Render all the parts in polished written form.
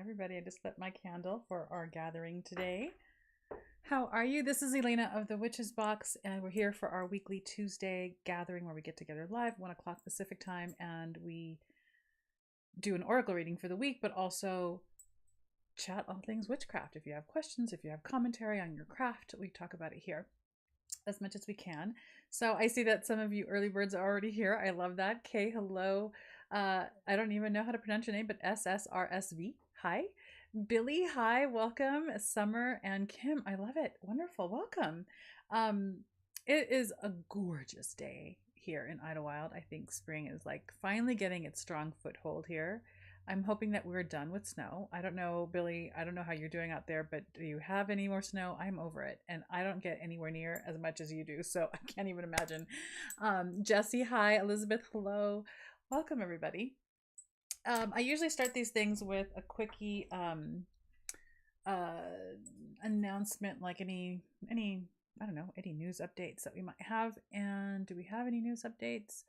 everybody. I just lit my candle for our gathering today. How are you? This is Elena of the Witches Box, and we're here for our weekly Tuesday gathering where we get together live, 1 o'clock Pacific time, and we do an oracle reading for the week, but also chat all things witchcraft. If you have questions, if you have commentary on your craft, we talk about it here as much as we can. So I see that some of you early birds are already here. I love that. Kay, hello. I don't even know how to pronounce your name, but SSRSV. Hi. Billy, hi, welcome. Summer and Kim, I love it. Wonderful, welcome. It is a gorgeous day here in Idlewild. I think spring is like finally getting its strong foothold here. I'm hoping that we're done with snow. I don't know, Billy, I don't know how you're doing out there, but do you have any more snow? I'm over it, and I don't get anywhere near as much as you do, so I can't even imagine. Jesse, hi. Elizabeth, hello. Welcome, everybody. I usually start these things with a quickie announcement, like any I don't know, any news updates that we might have. And do we have any news updates?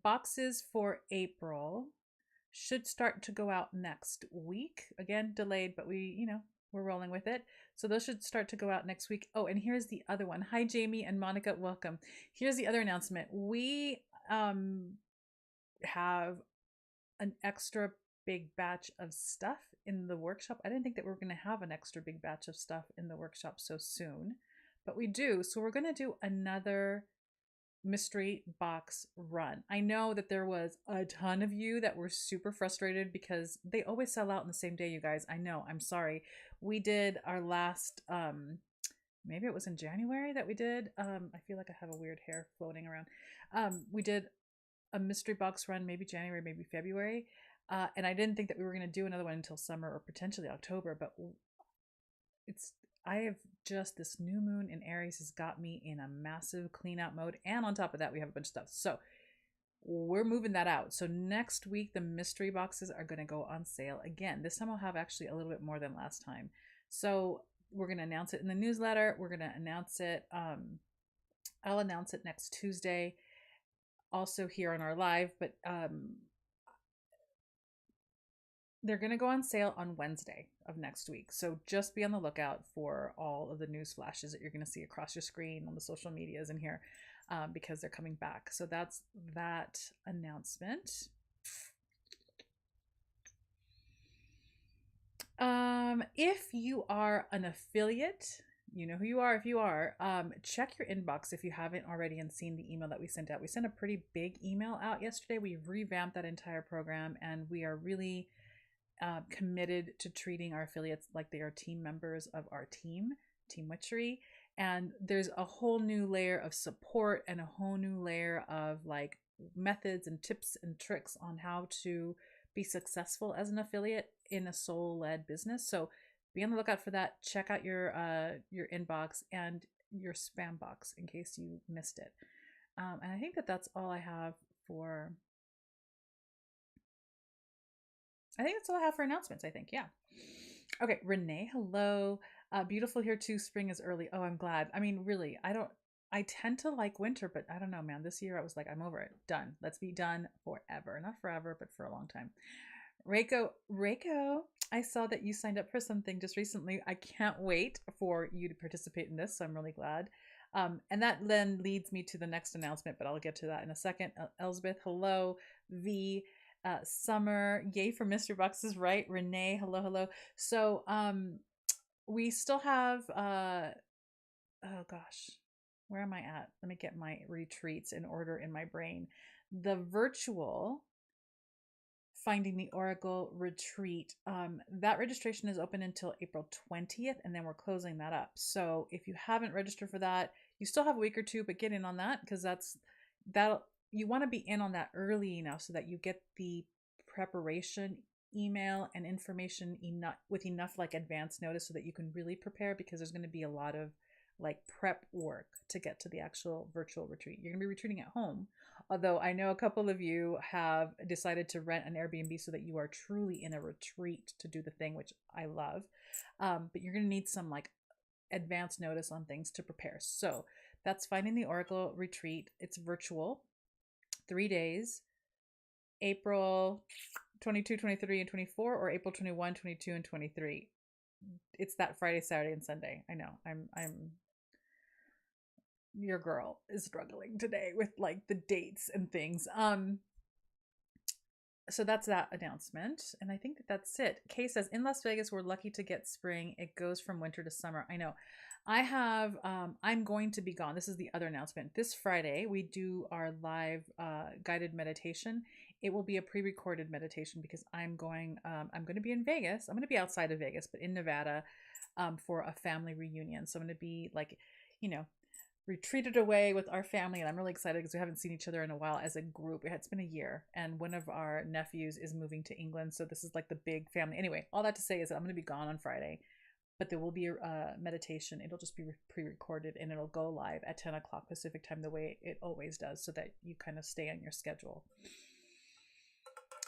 Boxes for April should start to go out next week. Again, delayed, but we're rolling with it. So those should start to go out next week. Oh, and here's the other one. Hi, Jamie and Monica, welcome. Here's the other announcement. We have an extra big batch of stuff in the workshop. I didn't think that we were going to have an extra big batch of stuff in the workshop so soon, but we do. So we're going to do another mystery box run. I know that there was a ton of you that were super frustrated because they always sell out on the same day, you guys. I know, I'm sorry. We did our last maybe it was in January that we did. I feel like I have a weird hair floating around. We did a mystery box run, maybe January, maybe February. And I didn't think that we were going to do another one until summer or potentially October, but I have just, this new moon in Aries has got me in a massive clean out mode. And on top of that, we have a bunch of stuff. So we're moving that out. So next week, the mystery boxes are going to go on sale again. This time I'll have actually a little bit more than last time. So we're going to announce it in the newsletter. We're going to announce it. I'll announce it next Tuesday. Also here on our live, but they're going to go on sale on Wednesday of next week. So just be on the lookout for all of the news flashes that you're going to see across your screen on the social medias in here, because they're coming back. So that's that announcement. If you are an affiliate, you know who you are. If you are, check your inbox if you haven't already and seen the email that we sent out. We sent a pretty big email out yesterday. We revamped that entire program, and we are really committed to treating our affiliates like they are team members of our team Witchery. And there's a whole new layer of support and a whole new layer of like methods and tips and tricks on how to be successful as an affiliate in a soul-led business. So be on the lookout for that. Check out your inbox and your spam box in case you missed it. And I think that that's all I have for. I think that's all I have for announcements. I think, yeah. Okay, Renee, hello. Beautiful here too. Spring is early. Oh, I'm glad. I mean, really, I tend to like winter, but I don't know, man. This year I was like, I'm over it. Done. Let's be done forever. Not forever, but for a long time. Reiko, I saw that you signed up for something just recently. I can't wait for you to participate in this, so I'm really glad. And that then leads me to the next announcement, but I'll get to that in a second. Elizabeth, hello. Summer, yay for mystery boxes, right? Renee, hello. So we still have oh gosh, where am I at? Let me get my retreats in order in my brain. The virtual Finding the Oracle retreat, that registration is open until April 20th, and then we're closing that up. So if you haven't registered for that, you still have a week or two, but get in on that, because you want to be in on that early enough so that you get the preparation email and information with enough like advance notice so that you can really prepare, because there's going to be a lot of like prep work to get to the actual virtual retreat. You're going to be retreating at home, although I know a couple of you have decided to rent an Airbnb so that you are truly in a retreat to do the thing, which I love. But you're going to need some like advance notice on things to prepare. So that's Finding the Oracle retreat. It's virtual, 3 days, April 22, 23, and 24, or April 21, 22, and 23. It's that Friday, Saturday, and Sunday. I know. I'm your girl is struggling today with like the dates and things. So that's that announcement. And I think that that's it. Kay says, in Las Vegas, we're lucky to get spring. It goes from winter to summer. I know. I'm going to be gone. This is the other announcement. This Friday, we do our live guided meditation. It will be a pre-recorded meditation because I'm going to be in Vegas. I'm going to be outside of Vegas, but in Nevada for a family reunion. So I'm going to be like, retreated away with our family, and I'm really excited because we haven't seen each other in a while as a group. It's been a year, and one of our nephews is moving to England, so this is like the big family. Anyway, all that to say is that I'm going to be gone on Friday, but there will be a meditation. It'll just be pre-recorded, and it'll go live at 10 o'clock Pacific time the way it always does, so that you kind of stay on your schedule.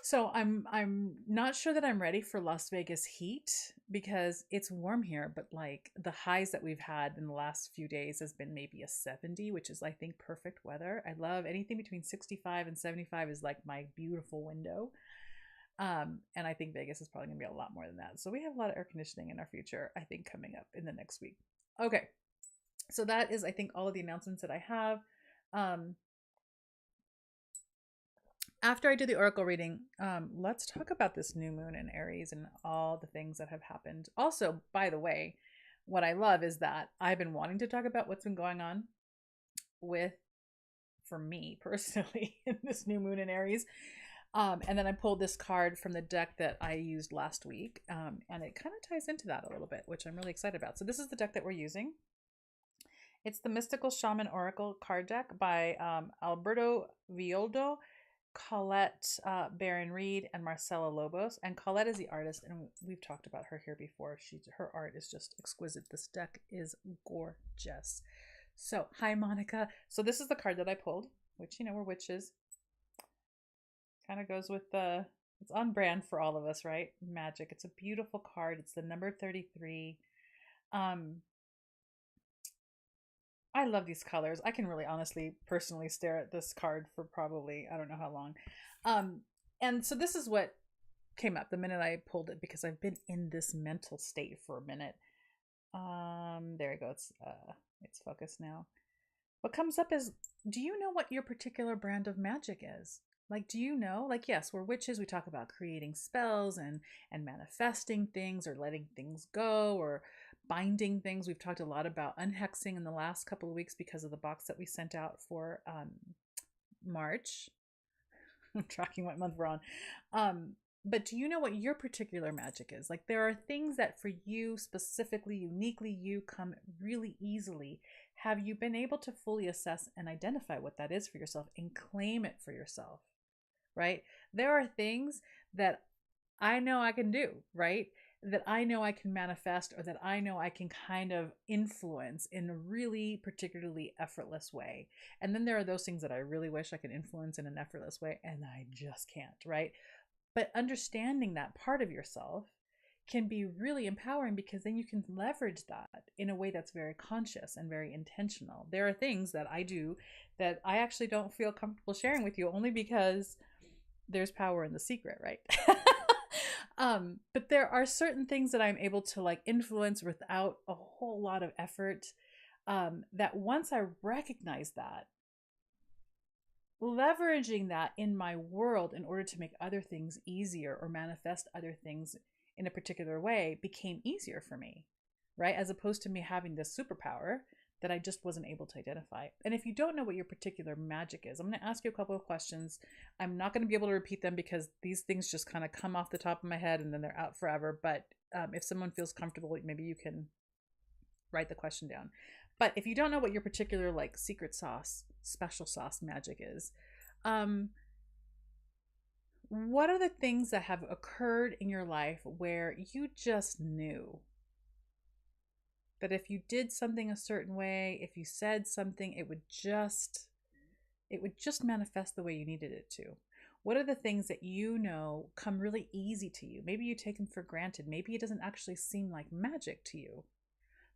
So I'm not sure that I'm ready for Las Vegas heat because it's warm here, but like the highs that we've had in the last few days has been maybe a 70, which is I think perfect weather. I love anything between 65 and 75 is like my beautiful window. And I think Vegas is probably gonna be a lot more than that. So we have a lot of air conditioning in our future, I think, coming up in the next week. Okay. So that is, I think, all of the announcements that I have. After I do the Oracle reading, let's talk about this new moon in Aries and all the things that have happened. Also, by the way, what I love is that I've been wanting to talk about what's been going on for me personally, in this new moon in Aries. And then I pulled this card from the deck that I used last week, and it kind of ties into that a little bit, which I'm really excited about. So this is the deck that we're using. It's the Mystical Shaman Oracle card deck by Alberto Violdo, Colette Baron Reed, and Marcela Lobos. And Colette is the artist, and we've talked about her here before. Her art is just exquisite. This deck is gorgeous. So, hi, Monica. So this is the card that I pulled, which, we're witches. Kind of goes with it's on brand for all of us, right? Magic. It's a beautiful card. It's the number 33. I love these colors. I can really honestly personally stare at this card for probably, I don't know how long. And so this is what came up the minute I pulled it, because I've been in this mental state for a minute. There we go. It's focused now. What comes up is, do you know what your particular brand of magic is? Like, do you know? Like, yes, we're witches. We talk about creating spells and manifesting things, or letting things go, or binding things. We've talked a lot about unhexing in the last couple of weeks because of the box that we sent out for March. I'm tracking what month we're on. But do you know what your particular magic is? Like, there are things that for you specifically, uniquely, you come really easily. Have you been able to fully assess and identify what that is for yourself and claim it for yourself? Right? There are things that I know I can do, right? That I know I can manifest, or that I know I can kind of influence in a really particularly effortless way. And then there are those things that I really wish I could influence in an effortless way, and I just can't, right? But understanding that part of yourself can be really empowering, because then you can leverage that in a way that's very conscious and very intentional. There are things that I do that I actually don't feel comfortable sharing with you, only because there's power in the secret, right? But there are certain things that I'm able to like influence without a whole lot of effort, that once I recognize that, leveraging that in my world in order to make other things easier or manifest other things in a particular way became easier for me, right? As opposed to me having this superpower that I just wasn't able to identify. And if you don't know what your particular magic is, I'm going to ask you a couple of questions. I'm not going to be able to repeat them because these things just kind of come off the top of my head and then they're out forever. But if someone feels comfortable, maybe you can write the question down. But if you don't know what your particular like secret sauce, special sauce magic is, what are the things that have occurred in your life where you just knew that if you did something a certain way, if you said something, it would just manifest the way you needed it to? What are the things that you know come really easy to you? Maybe you take them for granted. Maybe it doesn't actually seem like magic to you.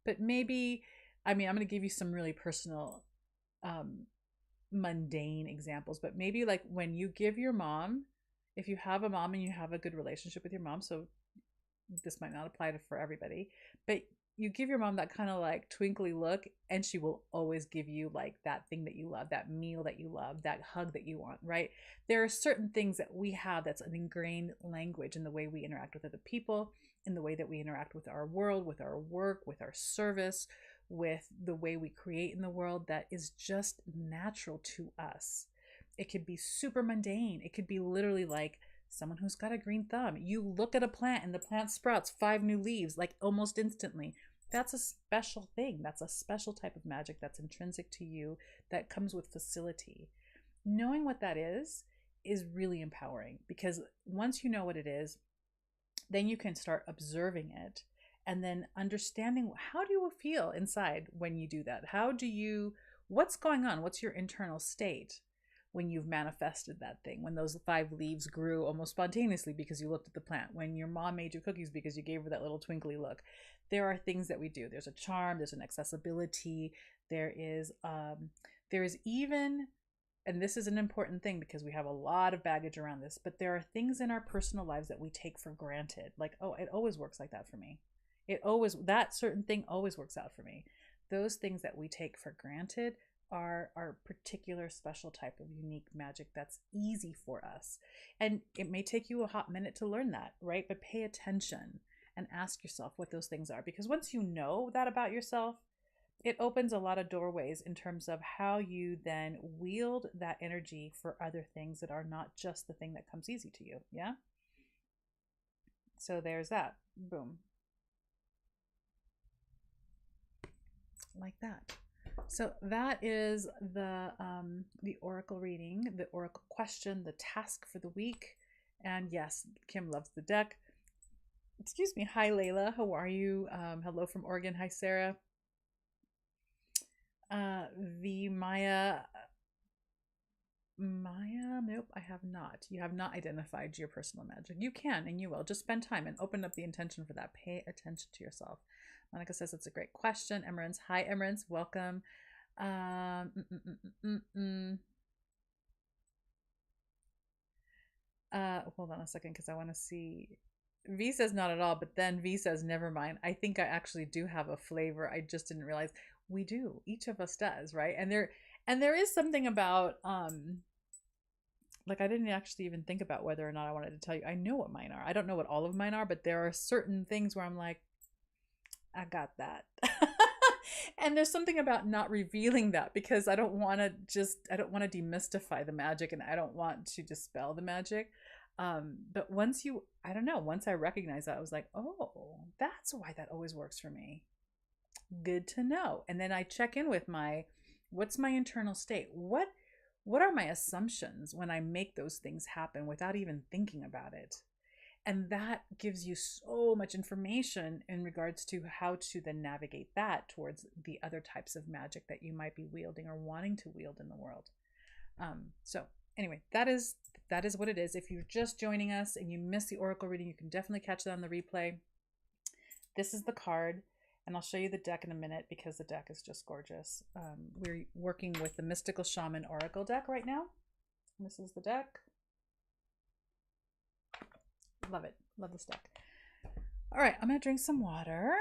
But maybe, I'm going to give you some really personal, mundane examples, but maybe like when you give your mom, if you have a mom and you have a good relationship with your mom, so this might not apply to for everybody, but you give your mom that kind of like twinkly look and she will always give you like that thing that you love, that meal that you love, that hug that you want, right? There are certain things that we have that's an ingrained language in the way we interact with other people, in the way that we interact with our world, with our work, with our service, with the way we create in the world, that is just natural to us. It could be super mundane. It could be literally like someone who's got a green thumb. You look at a plant and the plant sprouts 5 new leaves like almost instantly. That's a special thing. That's a special type of magic that's intrinsic to you, that comes with facility. Knowing what that is really empowering, because once you know what it is, then you can start observing it and then understanding, how do you feel inside when you do that? What's going on? What's your internal state when you've manifested that thing? When those 5 leaves grew almost spontaneously because you looked at the plant, when your mom made you cookies because you gave her that little twinkly look. There are things that we do. There's a charm, there's an accessibility, there is even, and this is an important thing because we have a lot of baggage around this, but there are things in our personal lives that we take for granted. Like, oh, it always works like that for me. That certain thing always works out for me. Those things that we take for granted are our particular special type of unique magic that's easy for us. And it may take you a hot minute to learn that, right? But pay attention and ask yourself what those things are. Because once you know that about yourself, it opens a lot of doorways in terms of how you then wield that energy for other things that are not just the thing that comes easy to you. Yeah? So there's that. Boom. Like that. So that is the Oracle reading, the Oracle question, the task for the week. And yes, Kim loves the deck. Excuse me. Hi, Layla. How are you? Hello from Oregon. Hi, Sarah. The Maya, nope, I have not. You have not identified your personal magic. You can and you will. Just spend time and open up the intention for that. Pay attention to yourself. Monica says it's a great question. Emerence, hi Emerence, welcome. Hold on a second because I want to see. V says not at all, but then V says never mind. I think I actually do have a flavor. I just didn't realize. We do. Each of us does, right? And there is something about like I didn't actually even think about whether or not I wanted to tell you. I know what mine are. I don't know what all of mine are, but there are certain things where I'm like, I got that. And there's something about not revealing that because I don't want to demystify the magic and I don't want to dispel the magic. But once I recognized that, I was like, oh, that's why that always works for me. Good to know. And then I check in with what's my internal state? What are my assumptions when I make those things happen without even thinking about it? And that gives you so much information in regards to how to then navigate that towards the other types of magic that you might be wielding or wanting to wield in the world. So anyway, that is what it is. If you're just joining us and you missed the Oracle reading, you can definitely catch that on the replay. This is the card, and I'll show you the deck in a minute because the deck is just gorgeous. We're working with the Mystical Shaman Oracle deck right now. This is the deck. Love it. Love this deck. All right, I'm going to drink some water.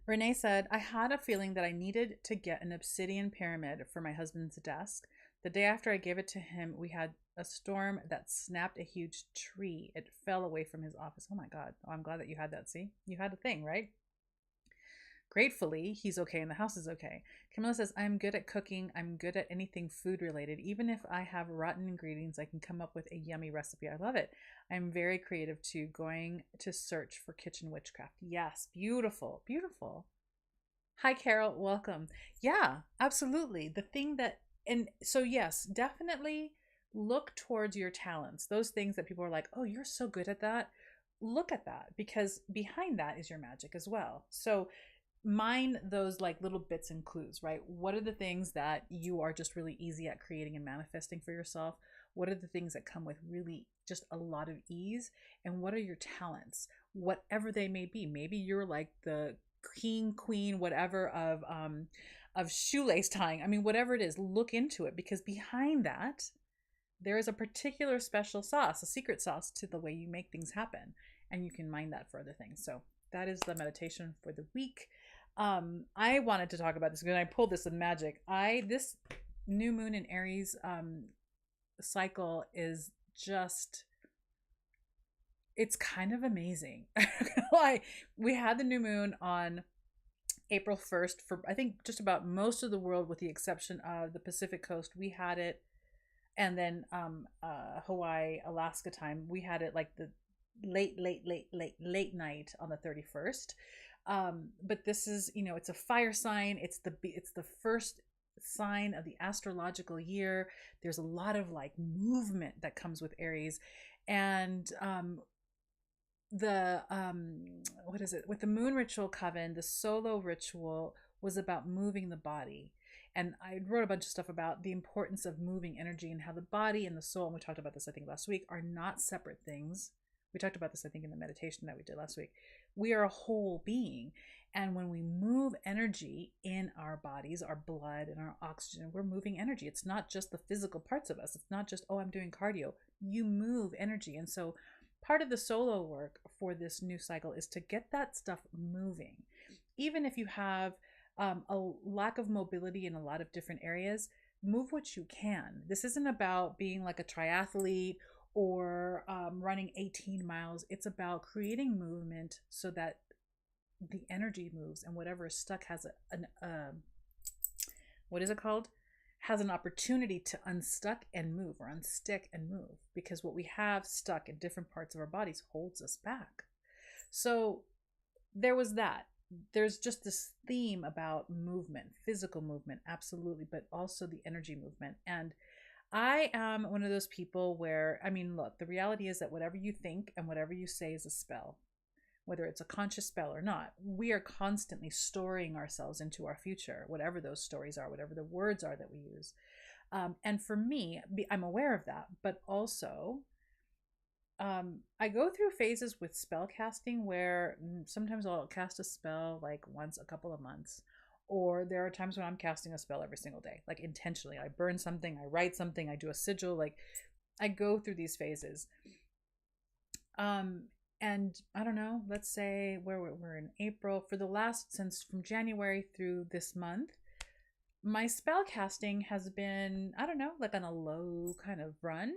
Renee said, I had a feeling that I needed to get an obsidian pyramid for my husband's desk. The day after I gave it to him, we had a storm that snapped a huge tree. It fell away from his office. Oh my God. Oh, I'm glad that you had that. See, you had a thing, right? Gratefully, he's okay and the house is okay. Camilla says, I'm good at cooking. I'm good at anything food related. Even if I have rotten ingredients, I can come up with a yummy recipe. I love it. I'm very creative too, going to search for kitchen witchcraft. Yes, beautiful, beautiful. Hi, Carol. Welcome. Yeah, absolutely. The thing that, and so yes, definitely look towards your talents. Those things that people are like, oh, you're so good at that. Look at that because behind that is your magic as well. So mine those like little bits and clues, right? What are the things that you are just really easy at creating and manifesting for yourself? What are the things that come with really just a lot of ease? And what are your talents? Whatever they may be. Maybe you're like the king, queen, whatever of of shoelace tying. I mean, whatever it is, look into it, because behind that, there is a particular special sauce, a secret sauce to the way you make things happen. And you can mine that for other things. So that is the meditation for the week. I wanted to talk about this because I pulled this in magic. This new moon in Aries cycle is just, it's kind of amazing. Like, we had the new moon on April 1st for, I think, just about most of the world, with the exception of the Pacific coast. We had it, and then Hawaii, Alaska time, we had it like the late night on the 31st. But this is, it's a fire sign. It's the first sign of the astrological year. There's a lot of like movement that comes with Aries, and what is it, with the moon ritual coven, the solo ritual was about moving the body. And I wrote a bunch of stuff about the importance of moving energy, and how the body and the soul, and we talked about this I think last week, are not separate things. We talked about this I think in the meditation that we did last week. We are a whole being, and when we move energy in our bodies, our blood and our oxygen, we're moving energy. It's not just the physical parts of us. It's not just, oh, I'm doing cardio. You move energy. And so part of the solo work for this new cycle is to get that stuff moving. Even if you have a lack of mobility in a lot of different areas, move what you can. This isn't about being like a triathlete or running 18 miles. It's about creating movement so that the energy moves, and whatever is stuck has what is it called? Has an opportunity to unstuck and move, or unstick and move, because what we have stuck in different parts of our bodies holds us back. So there was that. There's just this theme about movement, physical movement, absolutely, but also the energy movement. And I am one of those people where, I mean, look, the reality is that whatever you think and whatever you say is a spell, whether it's a conscious spell or not. We are constantly storing ourselves into our future, whatever those stories are, whatever the words are that we use. And for me, I'm aware of that, but also I go through phases with spell casting where sometimes I'll cast a spell like once a couple of months, or there are times when I'm casting a spell every single day, like intentionally. I burn something, I write something, I do a sigil, like I go through these phases. And I don't know, let's say we're in April, for the last, since from January through this month, my spell casting has been, I don't know, like on a low kind of run,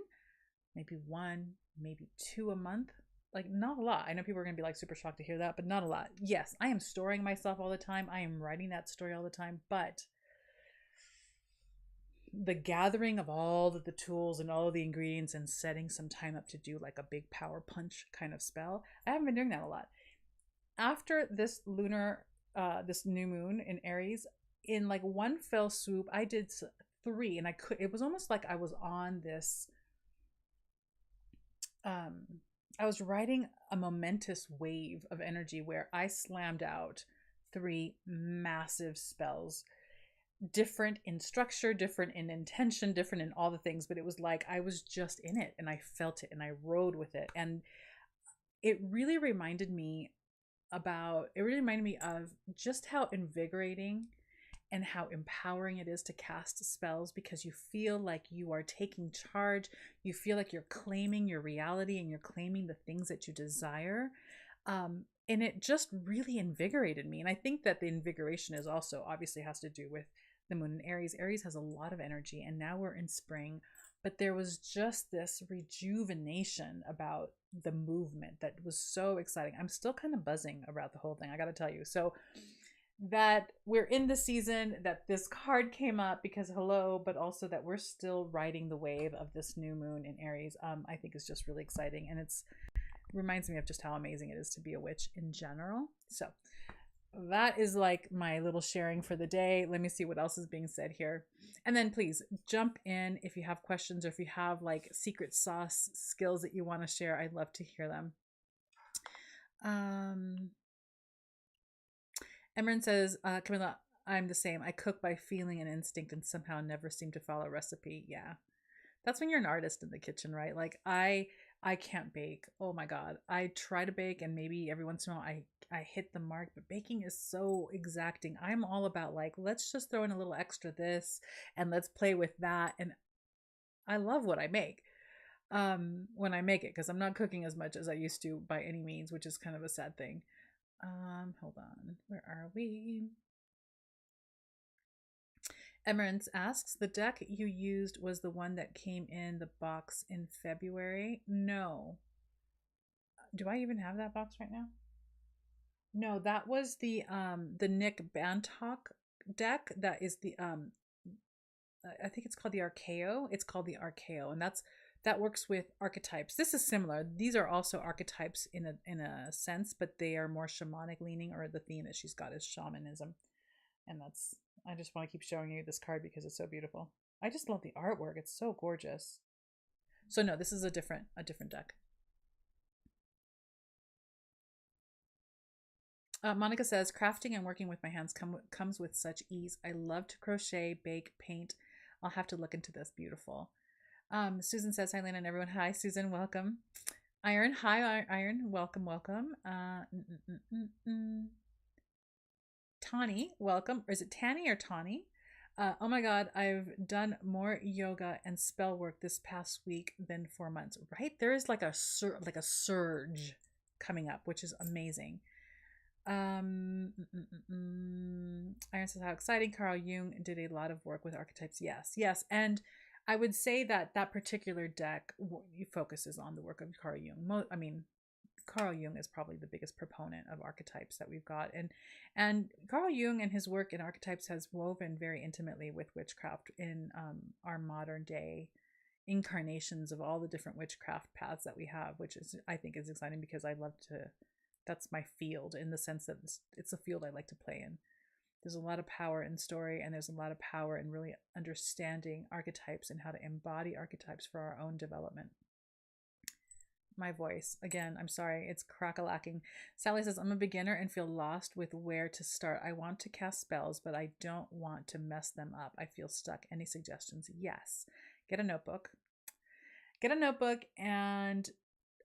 maybe one, maybe two a month, like not a lot. I know people are going to be like super shocked to hear that, but not a lot. Yes, I am storing myself all the time. I am writing that story all the time, but the gathering of all of the tools and all of the ingredients and setting some time up to do like a big power punch kind of spell, I haven't been doing that a lot. After this this new moon in Aries, in like one fell swoop, I did 3, and it was almost like I was on this, I was riding a momentous wave of energy where I slammed out 3 massive spells, different in structure, different in intention, different in all the things, but it was like I was just in it, and I felt it, and I rode with it. And it really reminded me of just how invigorating and how empowering it is to cast spells, because you feel like you are taking charge. You feel like you're claiming your reality, and you're claiming the things that you desire. And it just really invigorated me. And I think that the invigoration is also obviously has to do with the moon in Aries. Aries has a lot of energy, and now we're in spring, but there was just this rejuvenation about the movement that was so exciting. I'm still kind of buzzing about the whole thing, I got to tell you. So that we're in the season, that this card came up because hello, but also that we're still riding the wave of this new moon in Aries, I think is just really exciting. And it's reminds me of just how amazing it is to be a witch in general. So that is like my little sharing for the day. Let me see what else is being said here. And then please jump in if you have questions, or if you have like secret sauce skills that you want to share. I'd love to hear them. Emran says, Camilla, I'm the same. I cook by feeling and instinct and somehow never seem to follow a recipe. Yeah. That's when you're an artist in the kitchen, right? Like I I can't bake. Oh my God. I try to bake and maybe every once in a while I hit the mark, but baking is so exacting. I'm all about like, let's just throw in a little extra this and let's play with that. And I love what I make when I make it because I'm not cooking as much as I used to by any means, which is kind of a sad thing. Hold on. Where are we? Emerence asks, the deck you used was the one that came in the box in February? No. Do I even have that box right now? No, that was the Nick Bantock deck. That is the I think it's called the Archaeo. It's called the Archaeo, and that works with archetypes. This is similar. These are also archetypes in a sense, but they are more shamanic leaning, or the theme that she's got is shamanism. And that's, I just want to keep showing you this card because it's so beautiful. I just love the artwork. It's so gorgeous. So no, this is a different deck. Monica says, crafting and working with my hands comes with such ease. I love to crochet, bake, paint. I'll have to look into this. Beautiful. Susan says, hi, Lena and everyone. Hi, Susan. Welcome. Iron. Hi, Iron. Welcome, welcome. Tani, welcome. Or is it Tani or Tani? Oh my God, I've done more yoga and spell work this past week than 4 months. Right? There is like a surge coming up, which is amazing. Iron says, how exciting. Carl Jung did a lot of work with archetypes. Yes. And I would say that particular deck focuses on the work of Carl Jung. I mean, Carl Jung is probably the biggest proponent of archetypes that we've got. And Carl Jung and his work in archetypes has woven very intimately with witchcraft in our modern day incarnations of all the different witchcraft paths that we have, which is, I think, is exciting because I love to, that's my field in the sense that it's a field I like to play in. There's a lot of power in story, and there's a lot of power in really understanding archetypes and how to embody archetypes for our own development. My voice, again, I'm sorry, it's crack-a-lacking. Sally says, I'm a beginner and feel lost with where to start. I want to cast spells, but I don't want to mess them up. I feel stuck. Any suggestions? Yes. Get a notebook. Get a notebook and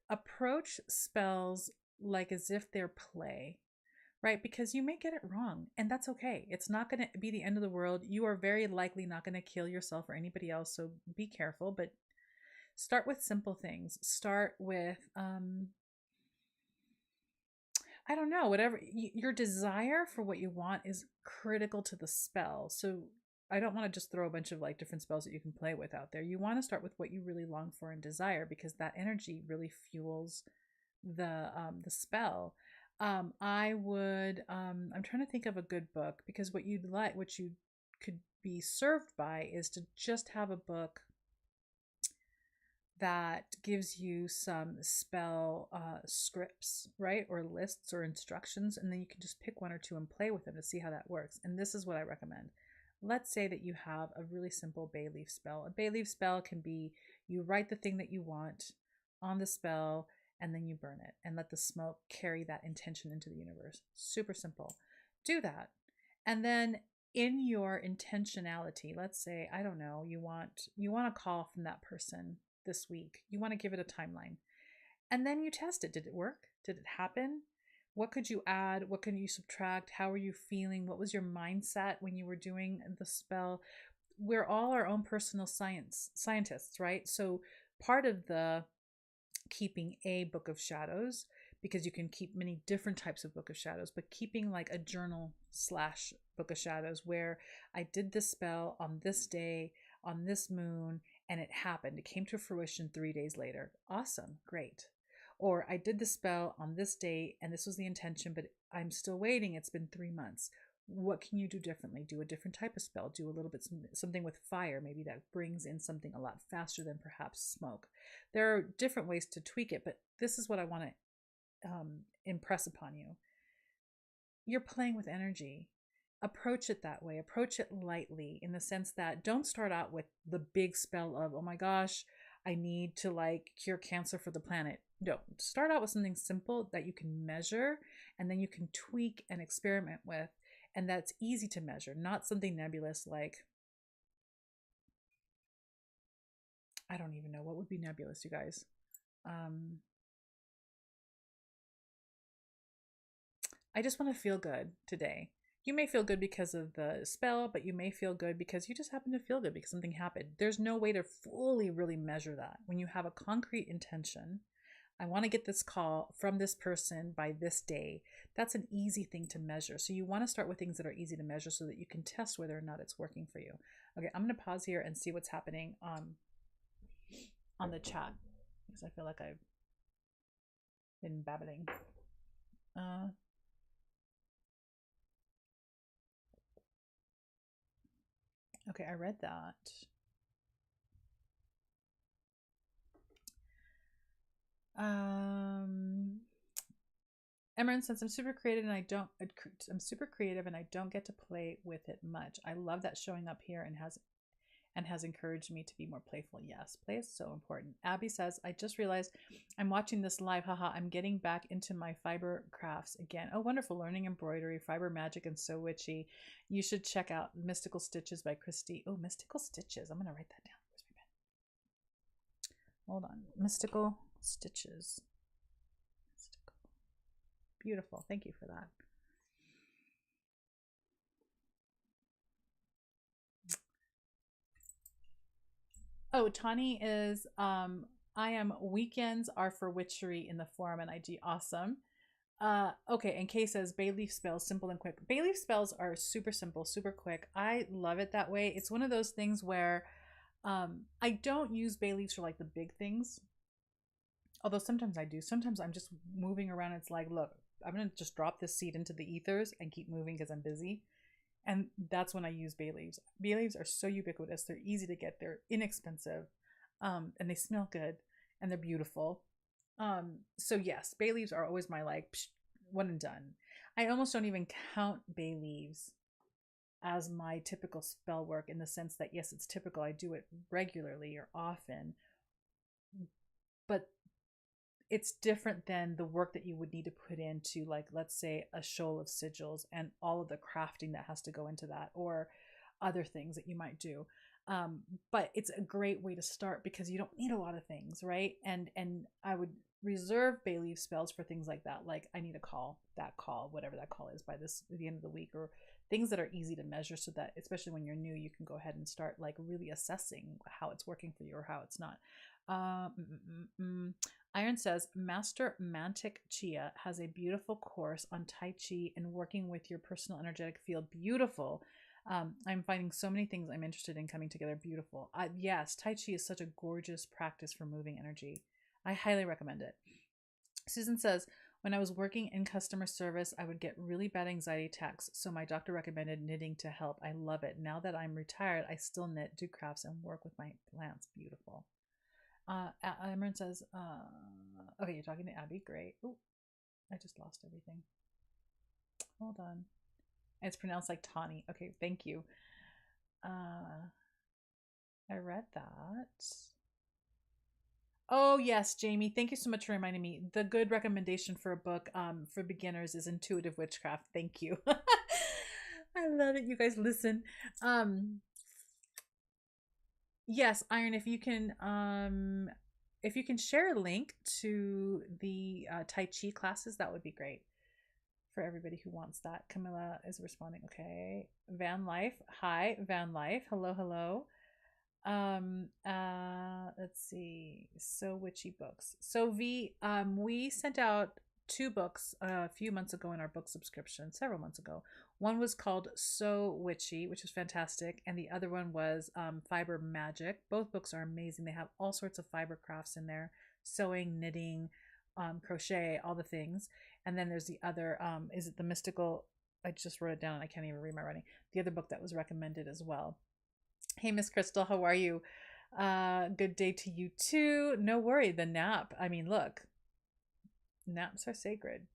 approach spells like as if they're play, right? Because you may get it wrong, and that's okay. It's not going to be the end of the world. You are very likely not going to kill yourself or anybody else, so be careful, but start with simple things. Start with, I don't know, whatever. Your desire for what you want is critical to the spell. So I don't want to just throw a bunch of like different spells that you can play with out there. You want to start with what you really long for and desire, because that energy really fuels the spell. I'm trying to think of a good book, because what you could be served by is to just have a book that gives you some spell scripts, right? Or lists or instructions, and then you can just pick one or two and play with them to see how that works. And this is what I recommend. Let's say that you have a really simple bay leaf spell. A bay leaf spell can be, you write the thing that you want on the spell, and then you burn it and let the smoke carry that intention into the universe. Super simple. Do that. And then in your intentionality, let's say, I don't know, you want a call from that person this week. You want to give it a timeline. And then you test it. Did it work? Did it happen? What could you add? What can you subtract? How are you feeling? What was your mindset when you were doing the spell? We're all our own personal scientists, right? So part of the keeping a book of shadows, because you can keep many different types of book of shadows, but keeping like a journal / book of shadows where I did this spell on this day, on this moon, and it happened. It came to fruition 3 days later. Awesome. Great. Or I did the spell on this date and this was the intention, but I'm still waiting. It's been 3 months. What can you do differently? Do a different type of spell. Do a little bit something with fire. Maybe that brings in something a lot faster than perhaps smoke. There are different ways to tweak it, but this is what I want to impress upon you. You're playing with energy. Approach it that way. Approach it lightly, in the sense that don't start out with the big spell of, oh my gosh, I need to like cure cancer for the planet. No, start out with something simple that you can measure, and then you can tweak and experiment with. And that's easy to measure, not something nebulous like, I don't even know what would be nebulous, you guys. I just want to feel good today. You may feel good because of the spell, but you may feel good because you just happen to feel good because something happened. There's no way to fully really measure that. When you have a concrete intention, I want to get this call from this person by this day. That's an easy thing to measure. So you want to start with things that are easy to measure so that you can test whether or not it's working for you. Okay, I'm going to pause here and see what's happening on the chat because I feel like I've been babbling. Okay, I read that. Emerald says I'm super creative and I don't get to play with it much. I love that showing up here and has encouraged me to be more playful. Yes, play is so important. Abby says, I just realized I'm watching this live. Haha, I'm getting back into my fiber crafts again. Oh, wonderful. Learning embroidery, fiber magic, and so witchy. You should check out Mystical Stitches by Christy. Oh, Mystical Stitches. I'm going to write that down. Where's my pen? Hold on. Mystical Stitches. Mystical. Beautiful. Thank you for that. Oh, Tani is I am weekends are for witchery in the forum and IG. Awesome. Okay, and Kay says bay leaf spells simple and quick. Bay leaf spells are super simple, super quick. I love it that way. It's one of those things where I don't use bay leaves for like the big things. Although sometimes I do. Sometimes I'm just moving around. It's like, look, I'm gonna just drop this seed into the ethers and keep moving because I'm busy. And that's when I use bay leaves. Bay leaves are so ubiquitous. They're easy to get. They're inexpensive, and they smell good, and they're beautiful. So yes, bay leaves are always my like psh, one and done. I almost don't even count bay leaves as my typical spell work in the sense that yes, it's typical. I do it regularly or often, but it's different than the work that you would need to put into, like, let's say a shoal of sigils and all of the crafting that has to go into that, or other things that you might do. But it's a great way to start because you don't need a lot of things, right? And I would reserve bay leaf spells for things like that, like I need a call, that call, whatever that call is, by this at the end of the week, or things that are easy to measure, so that especially when you're new, you can go ahead and start like really assessing how it's working for you or how it's not. Iron says Master Mantic Chia has a beautiful course on Tai Chi and working with your personal energetic field. Beautiful. I'm finding so many things I'm interested in coming together. Beautiful. Yes, Tai Chi is such a gorgeous practice for moving energy. I highly recommend it. Susan says, when I was working in customer service, I would get really bad anxiety attacks, so my doctor recommended knitting to help. I love it. Now that I'm retired, I still knit, do crafts, and work with my plants. Beautiful. Emran says, okay, you're talking to Abby. Great. Oh, I just lost everything. Hold on. It's pronounced like Tawny. Okay, thank you. I read that. Oh, yes, Jamie. Thank you so much for reminding me. The good recommendation for a book for beginners is Intuitive Witchcraft. Thank you. I love it. You guys listen. Yes, Iron, if you can share a link to the Tai Chi classes, that would be great for everybody who wants that. Camilla is responding. Okay. Van Life. Hi, Van Life. Hello, hello. Let's see. So witchy books. So we sent out 2 books a few months ago in our book subscription, several months ago. One was called So Witchy, which was fantastic, and the other one was Fiber Magic. Both books are amazing. They have all sorts of fiber crafts in there: sewing, knitting, crochet, all the things. And then there's the other, is it the Mystical? I just wrote it down and I can't even read my writing. The other book that was recommended as well. Hey, Miss Crystal, how are you? Good day to you too. No worry, the nap. I mean, look, naps are sacred.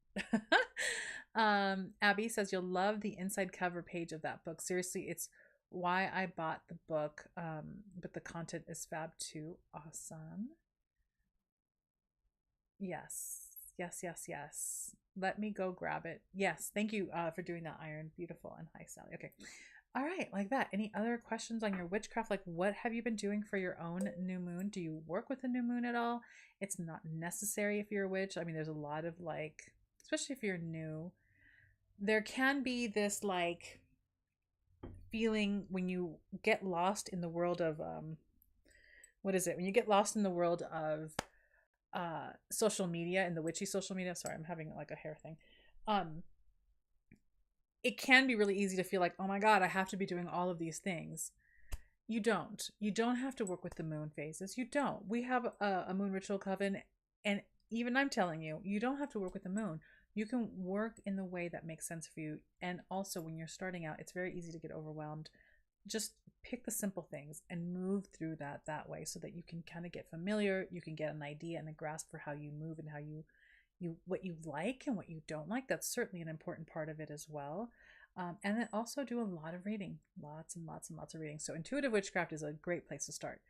Abby says you'll love the inside cover page of that book. Seriously, it's why I bought the book. But the content is fab too. Awesome. Yes. Let me go grab it. Yes, thank you for doing that, Iron. Beautiful. And hi, Sally. Okay. All right, like that. Any other questions on your witchcraft? Like, what have you been doing for your own new moon? Do you work with the new moon at all? It's not necessary if you're a witch. I mean, there's a lot of like, especially if you're new, there can be this like feeling when you get lost in the world of what is it? When you get lost in the world of social media and the witchy social media. Sorry, I'm having like a hair thing. Um, it can be really easy to feel like, oh my God, I have to be doing all of these things. You don't. You don't have to work with the moon phases. You don't. We have a moon ritual coven, and even I'm telling you, you don't have to work with the moon. You can work in the way that makes sense for you. And also, when you're starting out, it's very easy to get overwhelmed. Just pick the simple things and move through that way so that you can kind of get familiar. You can get an idea and a grasp for how you move and how you what you like and what you don't like. That's certainly an important part of it as well. And then also do a lot of reading, lots and lots and lots of reading. So intuitive witchcraft is a great place to start.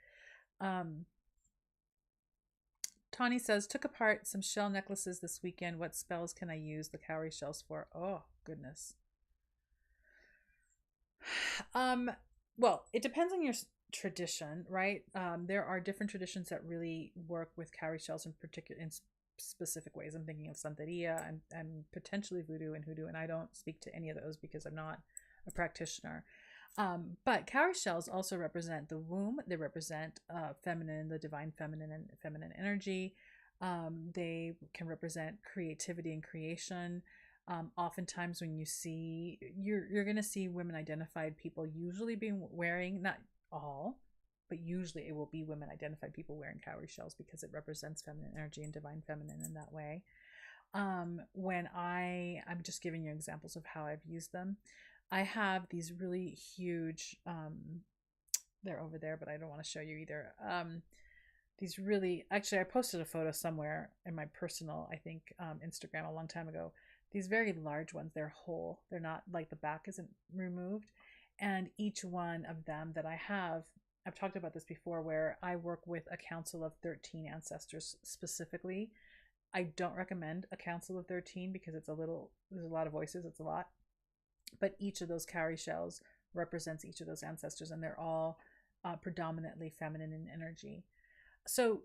Tawny says, took apart some shell necklaces this weekend. What spells can I use the cowrie shells for? Oh, goodness. Well, it depends on your tradition, right? There are different traditions that really work with cowrie shells in particular, in specific ways. I'm thinking of Santeria and potentially voodoo and hoodoo, and I don't speak to any of those because I'm not a practitioner. But cowrie shells also represent the womb. They represent feminine, the divine feminine and feminine energy. They can represent creativity and creation. Oftentimes when you see, you're going to see women identified people usually being wearing, not all, but usually it will be women identified people wearing cowrie shells because it represents feminine energy and divine feminine in that way. When I'm just giving you examples of how I've used them. I have these really huge, they're over there, but I don't want to show you either. These really, actually I posted a photo somewhere in my personal, I think, Instagram a long time ago. These very large ones, they're whole. They're not like the back isn't removed. And each one of them that I have, I've talked about this before, where I work with a council of 13 ancestors specifically. I don't recommend a council of 13 because there's a lot of voices, it's a lot. But each of those cowrie shells represents each of those ancestors, and they're all predominantly feminine in energy. So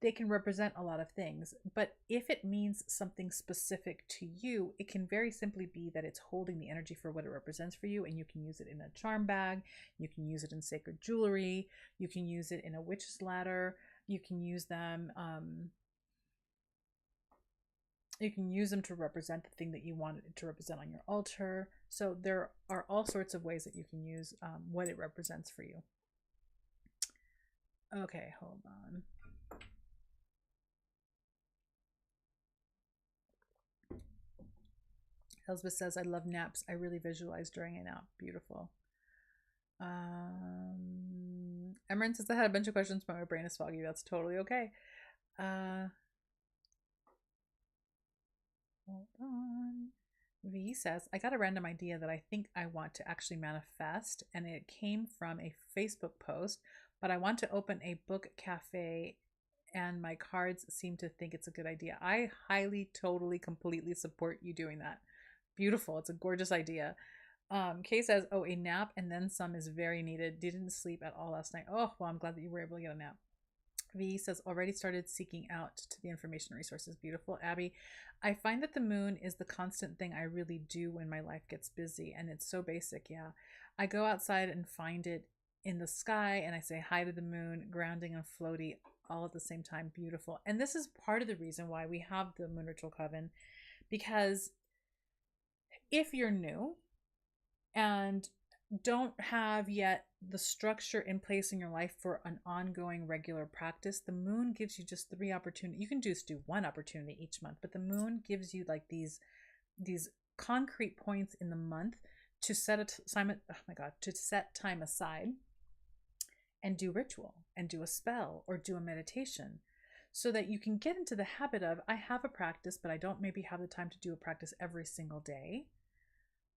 they can represent a lot of things, but if it means something specific to you, it can very simply be that it's holding the energy for what it represents for you, and you can use it in a charm bag, you can use it in sacred jewelry, you can use it in a witch's ladder, you can use them to represent the thing that you want it to represent on your altar. So there are all sorts of ways that you can use what it represents for you. Okay, hold on. Elizabeth says, I love naps. I really visualize during a nap. Beautiful. Emerin says, I had a bunch of questions, but my brain is foggy. That's totally okay. Hold on. V says, I got a random idea that I think I want to actually manifest, and it came from a Facebook post, but I want to open a book cafe, and my cards seem to think it's a good idea. I highly, totally, completely support you doing that. Beautiful. It's a gorgeous idea. Kay says, oh, a nap and then some is very needed. Didn't sleep at all last night. Oh, well, I'm glad that you were able to get a nap. V says, already started seeking out to the information resources. Beautiful. Abby, I find that the moon is the constant thing I really do when my life gets busy, and it's so basic. Yeah. I go outside and find it in the sky, and I say hi to the moon, grounding and floaty all at the same time. Beautiful. And this is part of the reason why we have the Moon Ritual Coven, because if you're new and don't have yet the structure in place in your life for an ongoing regular practice, the moon gives you just 3 opportunities. You can just do 1 opportunity each month, but the moon gives you like these concrete points in the month to set time aside and do ritual and do a spell or do a meditation, so that you can get into the habit of, I have a practice, but I don't maybe have the time to do a practice every single day.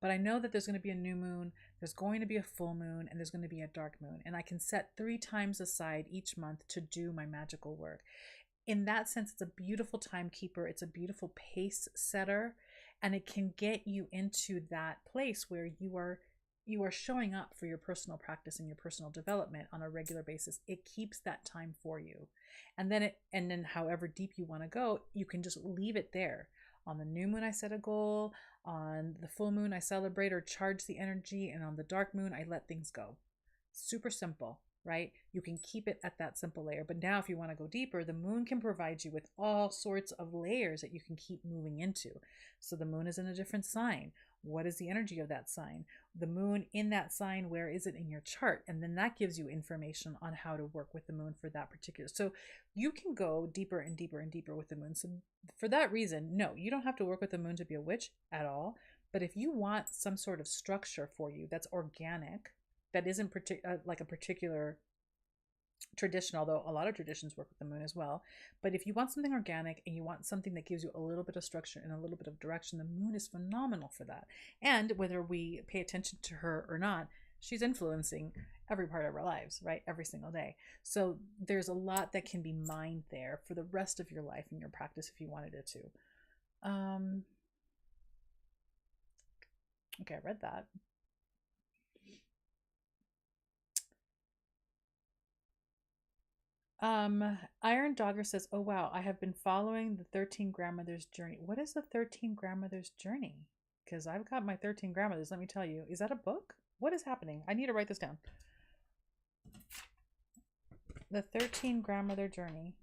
But I know that there's going to be a new moon, there's going to be a full moon, and there's going to be a dark moon. And I can set 3 times aside each month to do my magical work. In that sense, it's a beautiful timekeeper. It's a beautiful pace setter. And it can get you into that place where you are you are showing up for your personal practice and your personal development on a regular basis, it keeps that time for you. And then however deep you want to go, you can just leave it there. On the new moon, I set a goal. On the full moon, I celebrate or charge the energy. And on the dark moon, I let things go. Super simple, right? You can keep it at that simple layer. But now if you want to go deeper, the moon can provide you with all sorts of layers that you can keep moving into. So the moon is in a different sign. What is the energy of that sign? The moon in that sign, where is it in your chart? And then that gives you information on how to work with the moon for that particular. So you can go deeper and deeper and deeper with the moon. So for that reason, no, you don't have to work with the moon to be a witch at all. But if you want some sort of structure for you that's organic, that isn't like a particular tradition, although a lot of traditions work with the moon as well. But if you want something organic and you want something that gives you a little bit of structure and a little bit of direction, the moon is phenomenal for that. And whether we pay attention to her or not, she's influencing every part of our lives, right? Every single day. So there's a lot that can be mined there for the rest of your life and your practice if you wanted it to. Okay, I read that. Iron Dogger says, oh wow, I have been following the 13 grandmother's journey. What is the 13 grandmother's journey? Because I've got my 13 grandmothers, let me tell you. Is that a book? What is happening? I need to write this down. The 13 grandmother journey.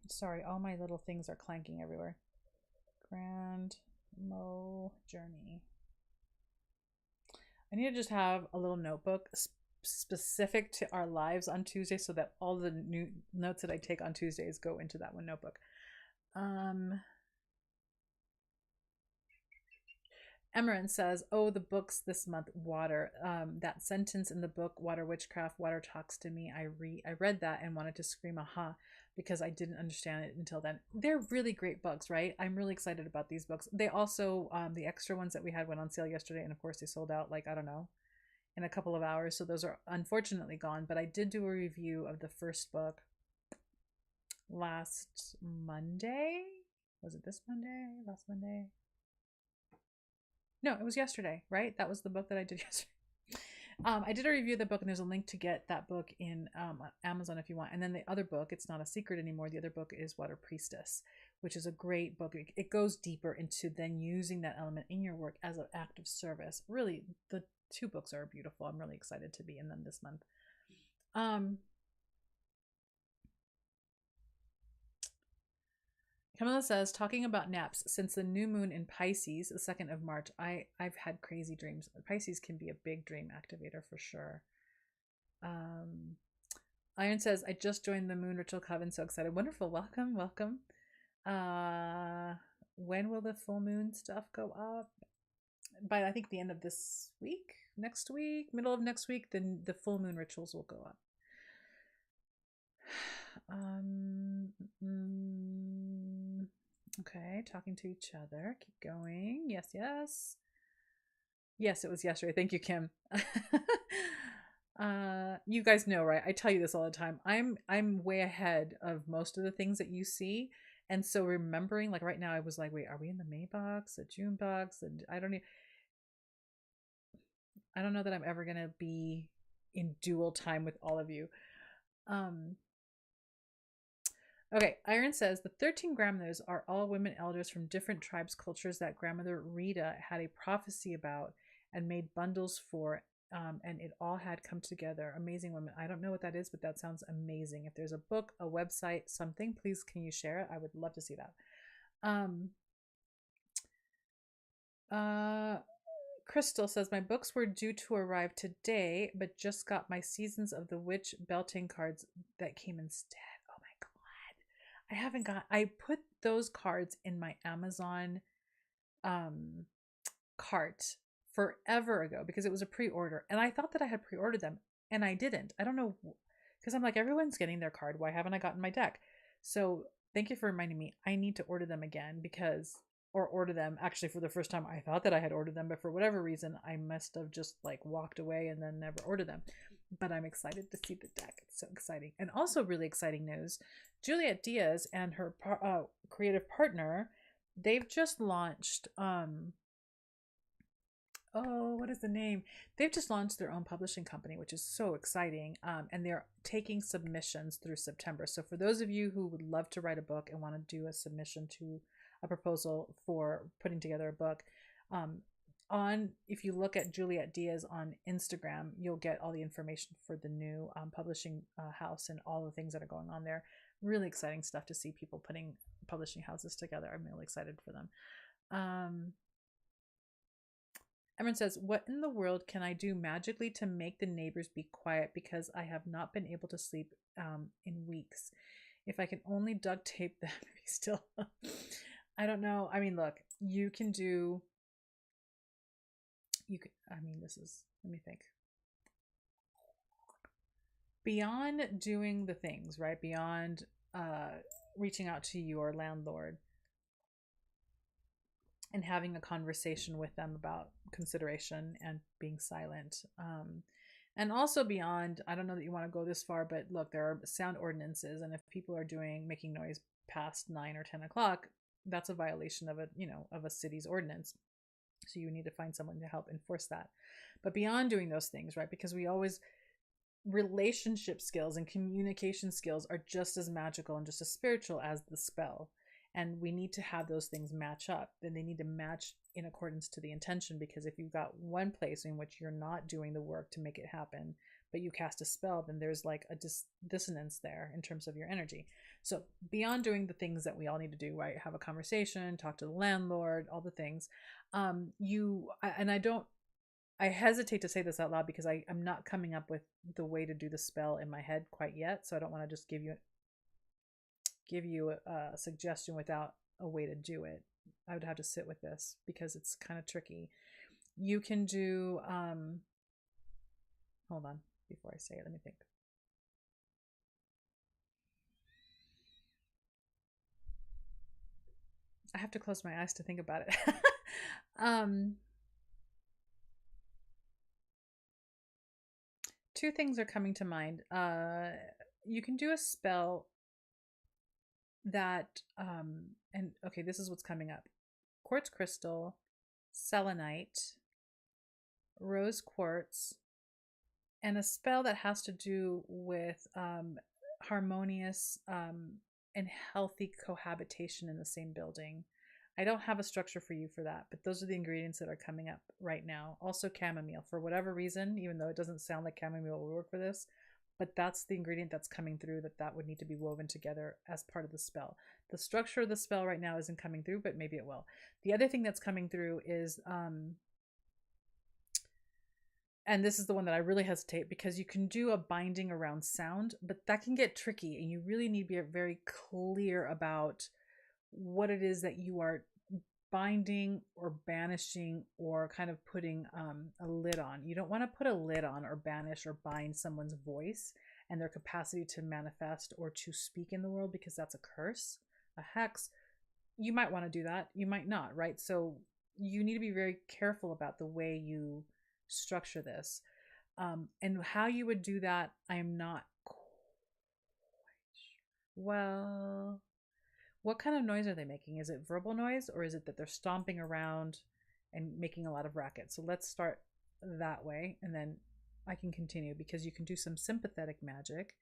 Sorry, all my little things are clanking everywhere. Grandmo journey. I need to just have a little notebook specific to our lives on Tuesday so that all the new notes that I take on Tuesdays go into that one notebook. Emerin says, oh, the books this month, water. That sentence in the book, Water Witchcraft, Water Talks to Me, I read that and wanted to scream aha because I didn't understand it until then. They're really great books, right? I'm really excited about these books. They also, the extra ones that we had went on sale yesterday, and of course they sold out, like, I don't know, in a couple of hours, so those are unfortunately gone. But I did do a review of the first book last Monday. Was it this Monday? Last Monday? No, it was yesterday, right? That was the book that I did yesterday. I did a review of the book, and there's a link to get that book in Amazon if you want. And then the other book, it's not a secret anymore. The other book is Water Priestess, which is a great book. It goes deeper into then using that element in your work as an act of service. Really, the two books are beautiful. I'm really excited to be in them this month. Camilla says, talking about naps, since the new moon in Pisces, the 2nd of March, I've had crazy dreams. Pisces can be a big dream activator for sure. Iron says, I just joined the Moon Ritual Coven. So excited. Wonderful. Welcome. Welcome. When will the full moon stuff go up? By, I think, the end of this week, next week, middle of next week, then the full moon rituals will go up. Okay, talking to each other. Keep going. Yes, yes. Yes, it was yesterday. Thank you, Kim. You guys know, right? I tell you this all the time. I'm way ahead of most of the things that you see. And so remembering, like right now, I was like, wait, are we in the May box, the June box? And I don't know that I'm ever gonna be in dual time with all of you. Okay, Iron says the 13 grandmothers are all women elders from different tribes, cultures that grandmother Rita had a prophecy about and made bundles for, and it all had come together. Amazing women. I don't know what that is, but that sounds amazing. If there's a book, a website, something, please can you share it? I would love to see that. Crystal says, my books were due to arrive today, but just got my Seasons of the Witch belting cards that came instead. Oh my God. I put those cards in my Amazon cart forever ago because it was a pre-order, and I thought that I had pre-ordered them, and I didn't. I don't know, because I'm like, everyone's getting their card. Why haven't I gotten my deck? So thank you for reminding me. I need to order them again order them actually for the first time. I thought that I had ordered them, but for whatever reason, I must have just like walked away and then never ordered them. But I'm excited to see the deck. It's so exciting. And also really exciting news, Juliet Diaz and her creative partner, they've just launched oh, what is the name? They've just launched their own publishing company, which is so exciting. And they're taking submissions through September. So for those of you who would love to write a book and want to do a submission to a proposal for putting together a book, if you look at Juliet Diaz on Instagram, you'll get all the information for the new publishing house and all the things that are going on there. Really exciting stuff to see people putting publishing houses together. I'm really excited for them. Emran says, what in the world can I do magically to make the neighbors be quiet, because I have not been able to sleep in weeks. If I can only duct tape them, be still. I don't know. I mean, look, you can do, let me think. Beyond doing the things, right? Beyond reaching out to your landlord and having a conversation with them about consideration and being silent. And also beyond, I don't know that you want to go this far, but look, there are sound ordinances, and if people are making noise past 9 or 10 o'clock, that's a violation of a city's ordinance. So you need to find someone to help enforce that. But beyond doing those things, right? Because relationship skills and communication skills are just as magical and just as spiritual as the spell. And we need to have those things match up. Then they need to match in accordance to the intention, because if you've got one place in which you're not doing the work to make it happen, but you cast a spell, then there's like a dissonance there in terms of your energy. So beyond doing the things that we all need to do, right? Have a conversation, talk to the landlord, all the things. I hesitate to say this out loud because I'm not coming up with the way to do the spell in my head quite yet. So I don't want to just give you a suggestion without a way to do it. I would have to sit with this because it's kind of tricky. You can do, hold on, before I say it, let me think. I have to close my eyes to think about it. Two things are coming to mind. You can do a spell that, and okay, this is what's coming up: quartz crystal, selenite, rose quartz, and a spell that has to do with harmonious and healthy cohabitation in the same building. I don't have a structure for you for that, but those are the ingredients that are coming up right now. Also chamomile, for whatever reason, even though it doesn't sound like chamomile will work for this, but that's the ingredient that's coming through that would need to be woven together as part of the spell. The structure of the spell right now isn't coming through, but maybe it will. The other thing that's coming through is, and this is the one that I really hesitate, because you can do a binding around sound, but that can get tricky, and you really need to be very clear about what it is that you are binding or banishing or kind of putting a lid on. You don't want to put a lid on or banish or bind someone's voice and their capacity to manifest or to speak in the world, because that's a curse, a hex. You might want to do that. You might not, right? So you need to be very careful about the way you structure this. And how you would do that, I am not quite sure. Well, what kind of noise are they making? Is it verbal noise, or is it that they're stomping around and making a lot of racket? So let's start that way, and then I can continue, because you can do some sympathetic magic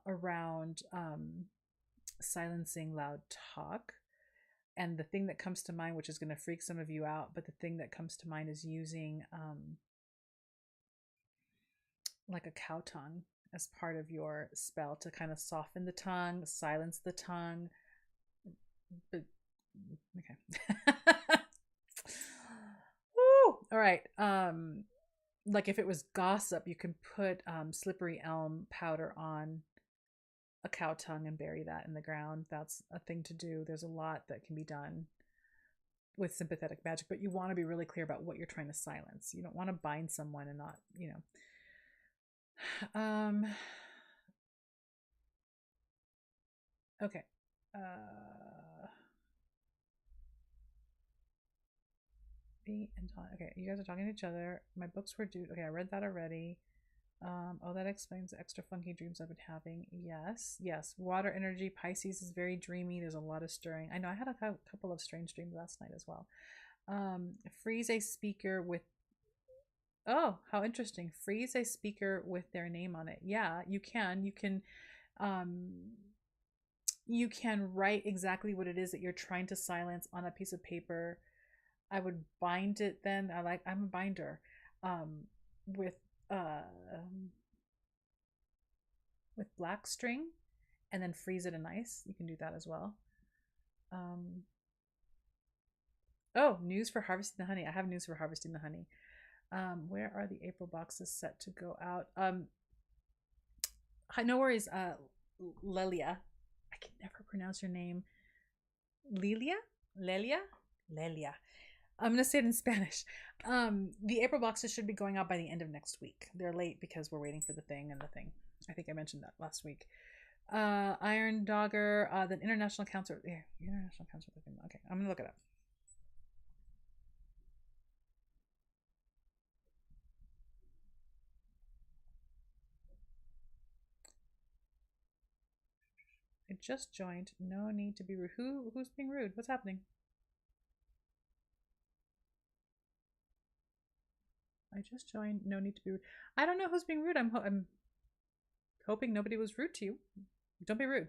around silencing loud talk. And the thing that comes to mind, which is going to freak some of you out, but the thing that comes to mind is using like a cow tongue as part of your spell to kind of soften the tongue, silence the tongue. But okay. Woo! All right. Like if it was gossip, you can put slippery elm powder on a cow tongue and bury that in the ground. That's a thing to do. There's a lot that can be done with sympathetic magic, but you want to be really clear about what you're trying to silence. You don't want to bind someone and not, okay. B and Tom. Okay, you guys are talking to each other. My books were due. Okay, I read that already. Oh, that explains the extra funky dreams I've been having. Yes. Water energy. Pisces is very dreamy. There's a lot of stirring. I know I had a couple of strange dreams last night as well. Freeze a speaker with, oh, how interesting. Freeze a speaker with their name on it. Yeah, you can. Um, you can write exactly what it is that you're trying to silence on a piece of paper. I would bind it then. I'm a binder. With uh with black string and then freeze it in ice. You can do that as well. Um oh, news for harvesting the honey. I have news for harvesting the honey. Where are the April boxes set to go out? No worries, Lelia. I can never pronounce your name. Lelia? Lelia? Lelia. I'm going to say it in Spanish. The April boxes should be going out by the end of next week. They're late because we're waiting for the thing and the thing. I think I mentioned that last week. Iron Dogger, the International Council. Yeah, International Council. Okay, I'm going to look it up. I just joined. No need to be rude. Who's being rude? What's happening? I just joined. No need to be rude. I don't know who's being rude. I'm hoping nobody was rude to you. Don't be rude.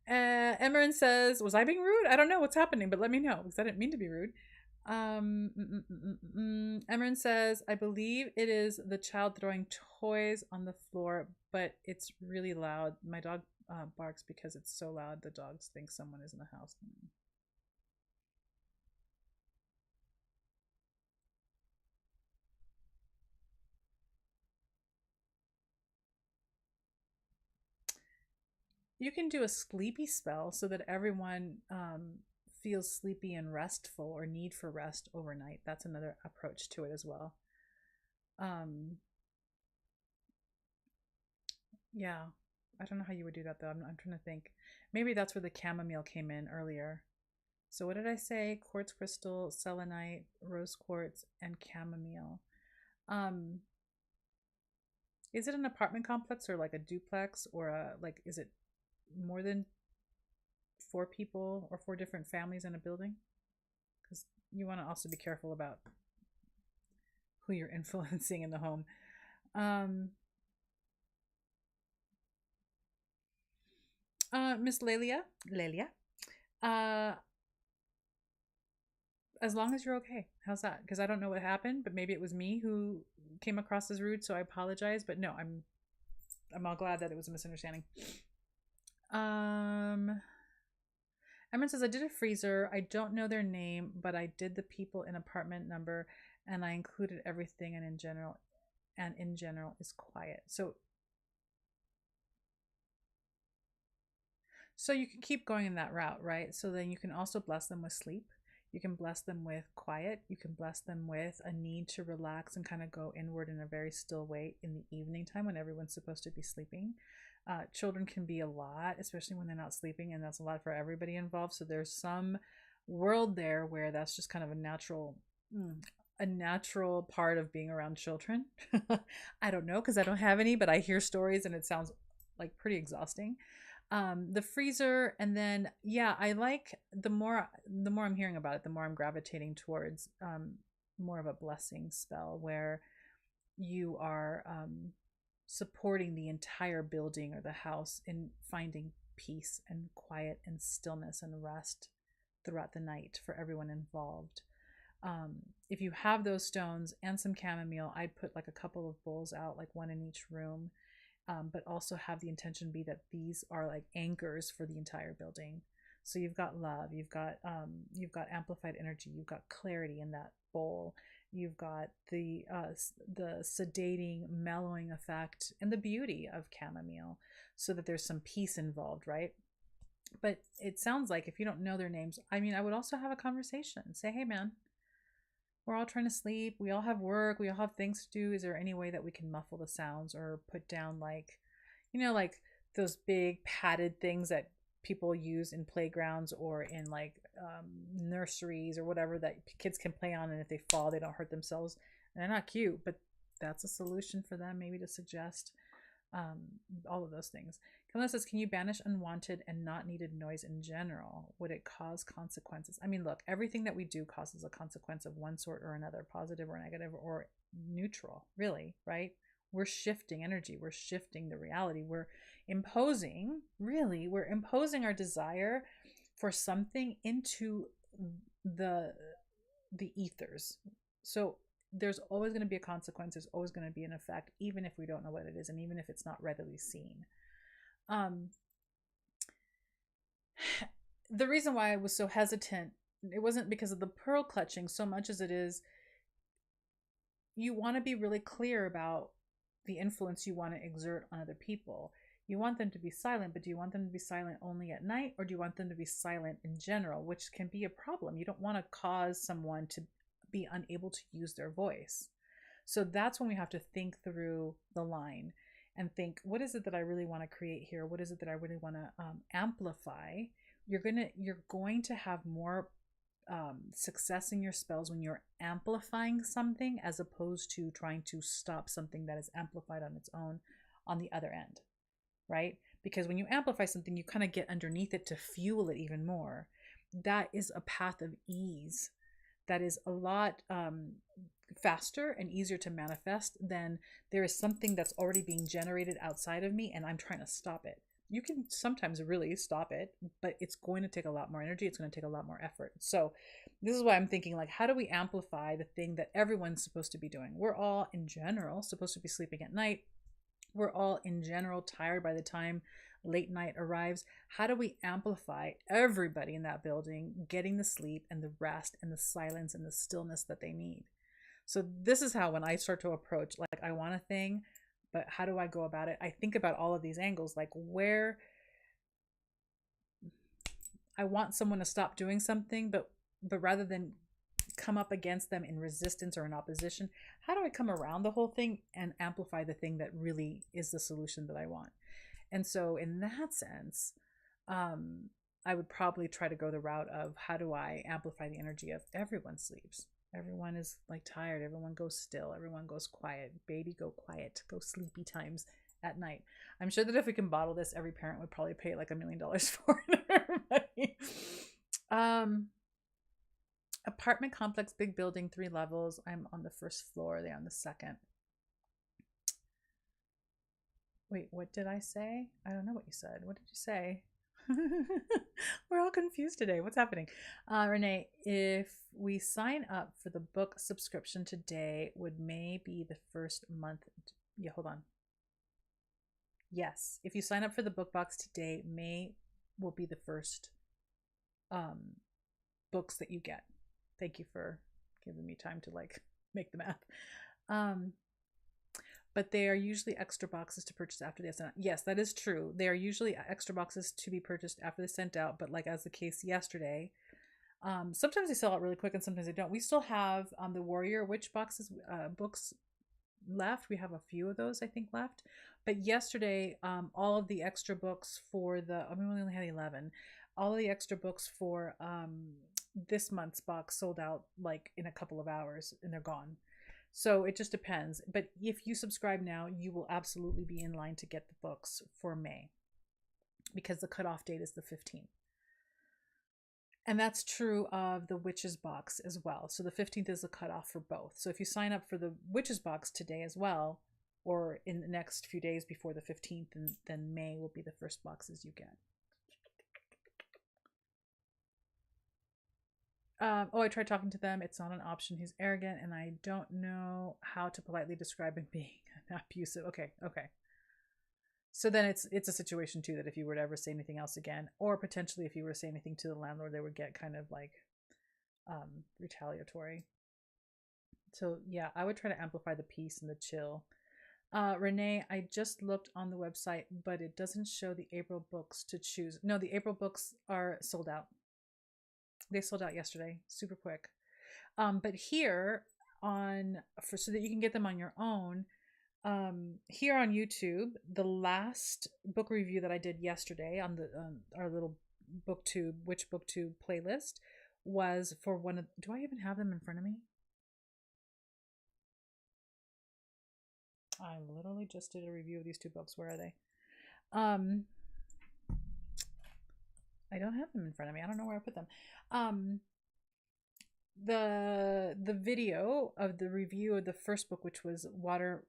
Emerin says, "Was I being rude? I don't know what's happening, but let me know because I didn't mean to be rude." Emerin says, "I believe it is the child throwing toys on the floor, but it's really loud. My dog barks because it's so loud. The dogs think someone is in the house." You can do a sleepy spell so that everyone feels sleepy and restful or need for rest overnight. That's another approach to it as well. Yeah, I don't know how you would do that though. I'm trying to think. Maybe that's where the chamomile came in earlier. So what did I say? Quartz crystal, selenite, rose quartz, and chamomile. Um, is it an apartment complex or like a duplex or is it more than 4 people or 4 different families in a building? Because you want to also be careful about who you're influencing in the home. Miss Lelia, as long as you're okay. How's that? Because I don't know what happened, but maybe it was me who came across as rude, so I apologize. But no, I'm all glad that it was a misunderstanding. Emma says, I did a freezer. I don't know their name, but I did the people in apartment number and I included everything and in general is quiet. So you can keep going in that route, right? So then you can also bless them with sleep. You can bless them with quiet. You can bless them with a need to relax and kind of go inward in a very still way in the evening time when everyone's supposed to be sleeping. Children can be a lot, especially when they're not sleeping, and that's a lot for everybody involved. So there's some world there where that's just kind of a natural part of being around children. I don't know because I don't have any, but I hear stories and it sounds like pretty exhausting. The freezer, and then yeah, I like the more I'm hearing about it, the more I'm gravitating towards more of a blessing spell where you are supporting the entire building or the house in finding peace and quiet and stillness and rest throughout the night for everyone involved. If you have those stones and some chamomile, I'd put like a couple of bowls out, like one in each room, but also have the intention be that these are like anchors for the entire building. So you've got love, you've got amplified energy, you've got clarity in that bowl, you've got the sedating, mellowing effect, and the beauty of chamomile, so that there's some peace involved, right? But it sounds like if you don't know their names, I mean, I would also have a conversation. Say, hey, man, we're all trying to sleep. We all have work. We all have things to do. Is there any way that we can muffle the sounds or put down like those big padded things that people use in playgrounds or in like nurseries or whatever that kids can play on, and if they fall, they don't hurt themselves. And they're not cute, but that's a solution for them maybe to suggest all of those things. Camilla says, can you banish unwanted and not needed noise in general? Would it cause consequences? I mean, look, everything that we do causes a consequence of one sort or another, positive or negative or neutral, really, right? We're shifting energy. We're shifting the reality. We're imposing our desire for something into the ethers. So there's always going to be a consequence. There's always going to be an effect, even if we don't know what it is, and even if it's not readily seen. The reason why I was so hesitant, it wasn't because of the pearl clutching so much as it is you want to be really clear about the influence you want to exert on other people. You want them to be silent, but do you want them to be silent only at night, or do you want them to be silent in general, which can be a problem. You don't want to cause someone to be unable to use their voice. So that's when we have to think through the line and think, what is it that I really want to create here? What is it that I really want to amplify? You're going to have more success in your spells when you're amplifying something as opposed to trying to stop something that is amplified on its own on the other end, right? Because when you amplify something, you kind of get underneath it to fuel it even more. That is a path of ease that is a lot faster and easier to manifest than there is something that's already being generated outside of me and I'm trying to stop it. You can sometimes really stop it, but it's going to take a lot more energy. It's going to take a lot more effort. So this is why I'm thinking, like, how do we amplify the thing that everyone's supposed to be doing? We're all in general supposed to be sleeping at night. We're all in general tired by the time late night arrives. How do we amplify everybody in that building getting the sleep and the rest and the silence and the stillness that they need? So this is how, when I start to approach, like, I want a thing, but how do I go about it? I think about all of these angles, like where I want someone to stop doing something, but rather than come up against them in resistance or in opposition, how do I come around the whole thing and amplify the thing that really is the solution that I want? And so in that sense, I would probably try to go the route of, how do I amplify the energy of everyone sleeps? Everyone is like tired. Everyone goes still. Everyone goes quiet. Baby, go quiet. Go sleepy times at night. I'm sure that if we can bottle this, every parent would probably pay like $1 million for it. Apartment complex, big building, 3 levels. I'm on the first floor. They're on the second. Wait, what did I say? I don't know what you said. What did you say? We're all confused today. What's happening? Renee, if we sign up for the book subscription today, would May be the first month? Yeah, hold on. Yes, if you sign up for the book box today, May will be the first books that you get. Thank you for giving me time to like make the math. But they are usually extra boxes to purchase after they sent out. Yes, that is true. They are usually extra boxes to be purchased after they sent out. But like as the case yesterday, sometimes they sell out really quick and sometimes they don't. We still have the Warrior Witch boxes, books left. We have a few of those, I think, left. But yesterday, all of the extra books for the, I mean, we only had 11. All of the extra books for this month's box sold out like in a couple of hours and they're gone. So it just depends. But if you subscribe now, you will absolutely be in line to get the books for May because the cutoff date is the 15th. And that's true of the Witches box as well. So the 15th is the cutoff for both. So if you sign up for the Witches box today as well, or in the next few days before the 15th, then May will be the first boxes you get. Oh, I tried talking to them. It's not an option. He's arrogant, and I don't know how to politely describe him being abusive. Okay. So then it's a situation too that if you were to ever say anything else again, or potentially if you were to say anything to the landlord, they would get kind of like retaliatory. So yeah, I would try to amplify the peace and the chill. Renee, I just looked on the website, but it doesn't show the April books to choose. No, the April books are sold out. They sold out yesterday, super quick. But here so that you can get them on your own, here on YouTube, the last book review that I did yesterday on the our little booktube, Witch Booktube playlist, was for one of, do I even have them in front of me? I literally just did a review of these 2 books. Where are they? I don't have them in front of me. I don't know where I put them. Um, the video of the review of the first book, which was Water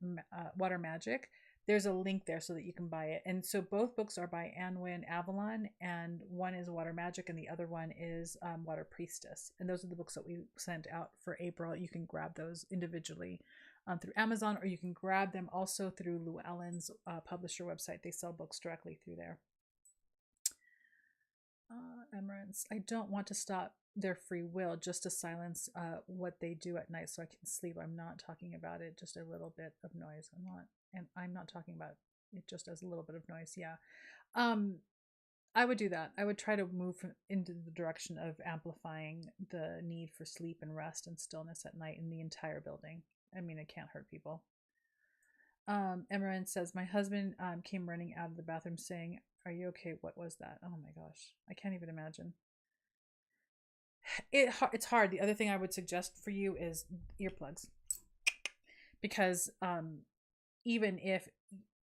Magic, there's a link there so that you can buy it. And so both books are by Anwen Avalon, and one is Water Magic and the other one is Water Priestess. And those are the books that we sent out for April. You can grab those individually through Amazon, or you can grab them also through Llewellyn's publisher website. They sell books directly through there. Emerance, I don't want to stop their free will, just to silence what they do at night so I can sleep. I'm not talking about it, just a little bit of noise. I'm not talking about it just as a little bit of noise. Yeah. I would do that. I would try to move into the direction of amplifying the need for sleep and rest and stillness at night in the entire building. I mean, it can't hurt people. Emerald says, my husband came running out of the bathroom saying, are you okay? What was that? Oh my gosh. I can't even imagine. It's hard. The other thing I would suggest for you is earplugs. Because even if,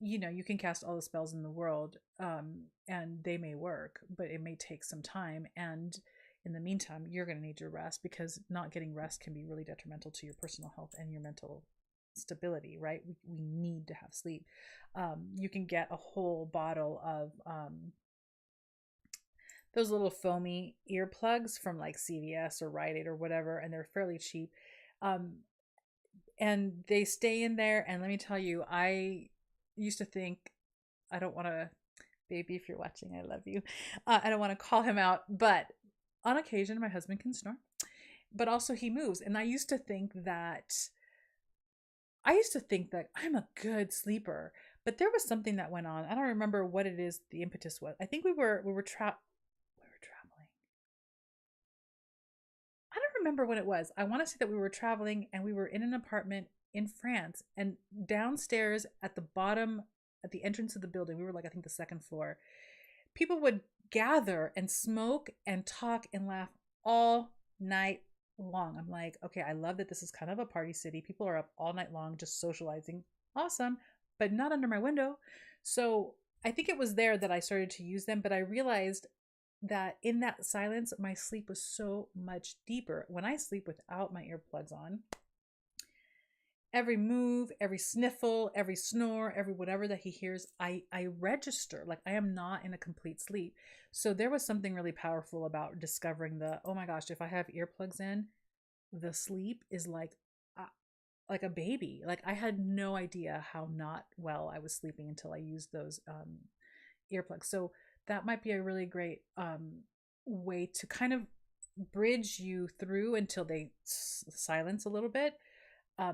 you can cast all the spells in the world and they may work, but it may take some time. And in the meantime, you're going to need your rest, because not getting rest can be really detrimental to your personal health and your mental stability, right? We need to have sleep. You can get a whole bottle of those little foamy earplugs from like CVS or Rite Aid or whatever, and they're fairly cheap. And they stay in there. And let me tell you, I used to think, I don't want to, baby, if you're watching, I love you. I don't want to call him out, but on occasion, my husband can snore, but also he moves. And I used to think that I'm a good sleeper, but there was something that went on. I don't remember what it is. The impetus was. I think we were traveling. I don't remember what it was. I want to say that we were traveling and we were in an apartment in France, and downstairs at the bottom, at the entrance of the building, we were like, I think the second floor, people would gather and smoke and talk and laugh all night long. I'm like, okay, I love that this is kind of a party city. People are up all night long just socializing. Awesome, but not under my window. So I think it was there that I started to use them, but I realized that in that silence, my sleep was so much deeper. When I sleep without my earplugs on, every move, every sniffle, every snore, every whatever that he hears, I register. Like, I am not in a complete sleep. So there was something really powerful about discovering oh my gosh, if I have earplugs in, the sleep is like a baby. Like, I had no idea how not well I was sleeping until I used those earplugs. So that might be a really great way to kind of bridge you through until they silence a little bit,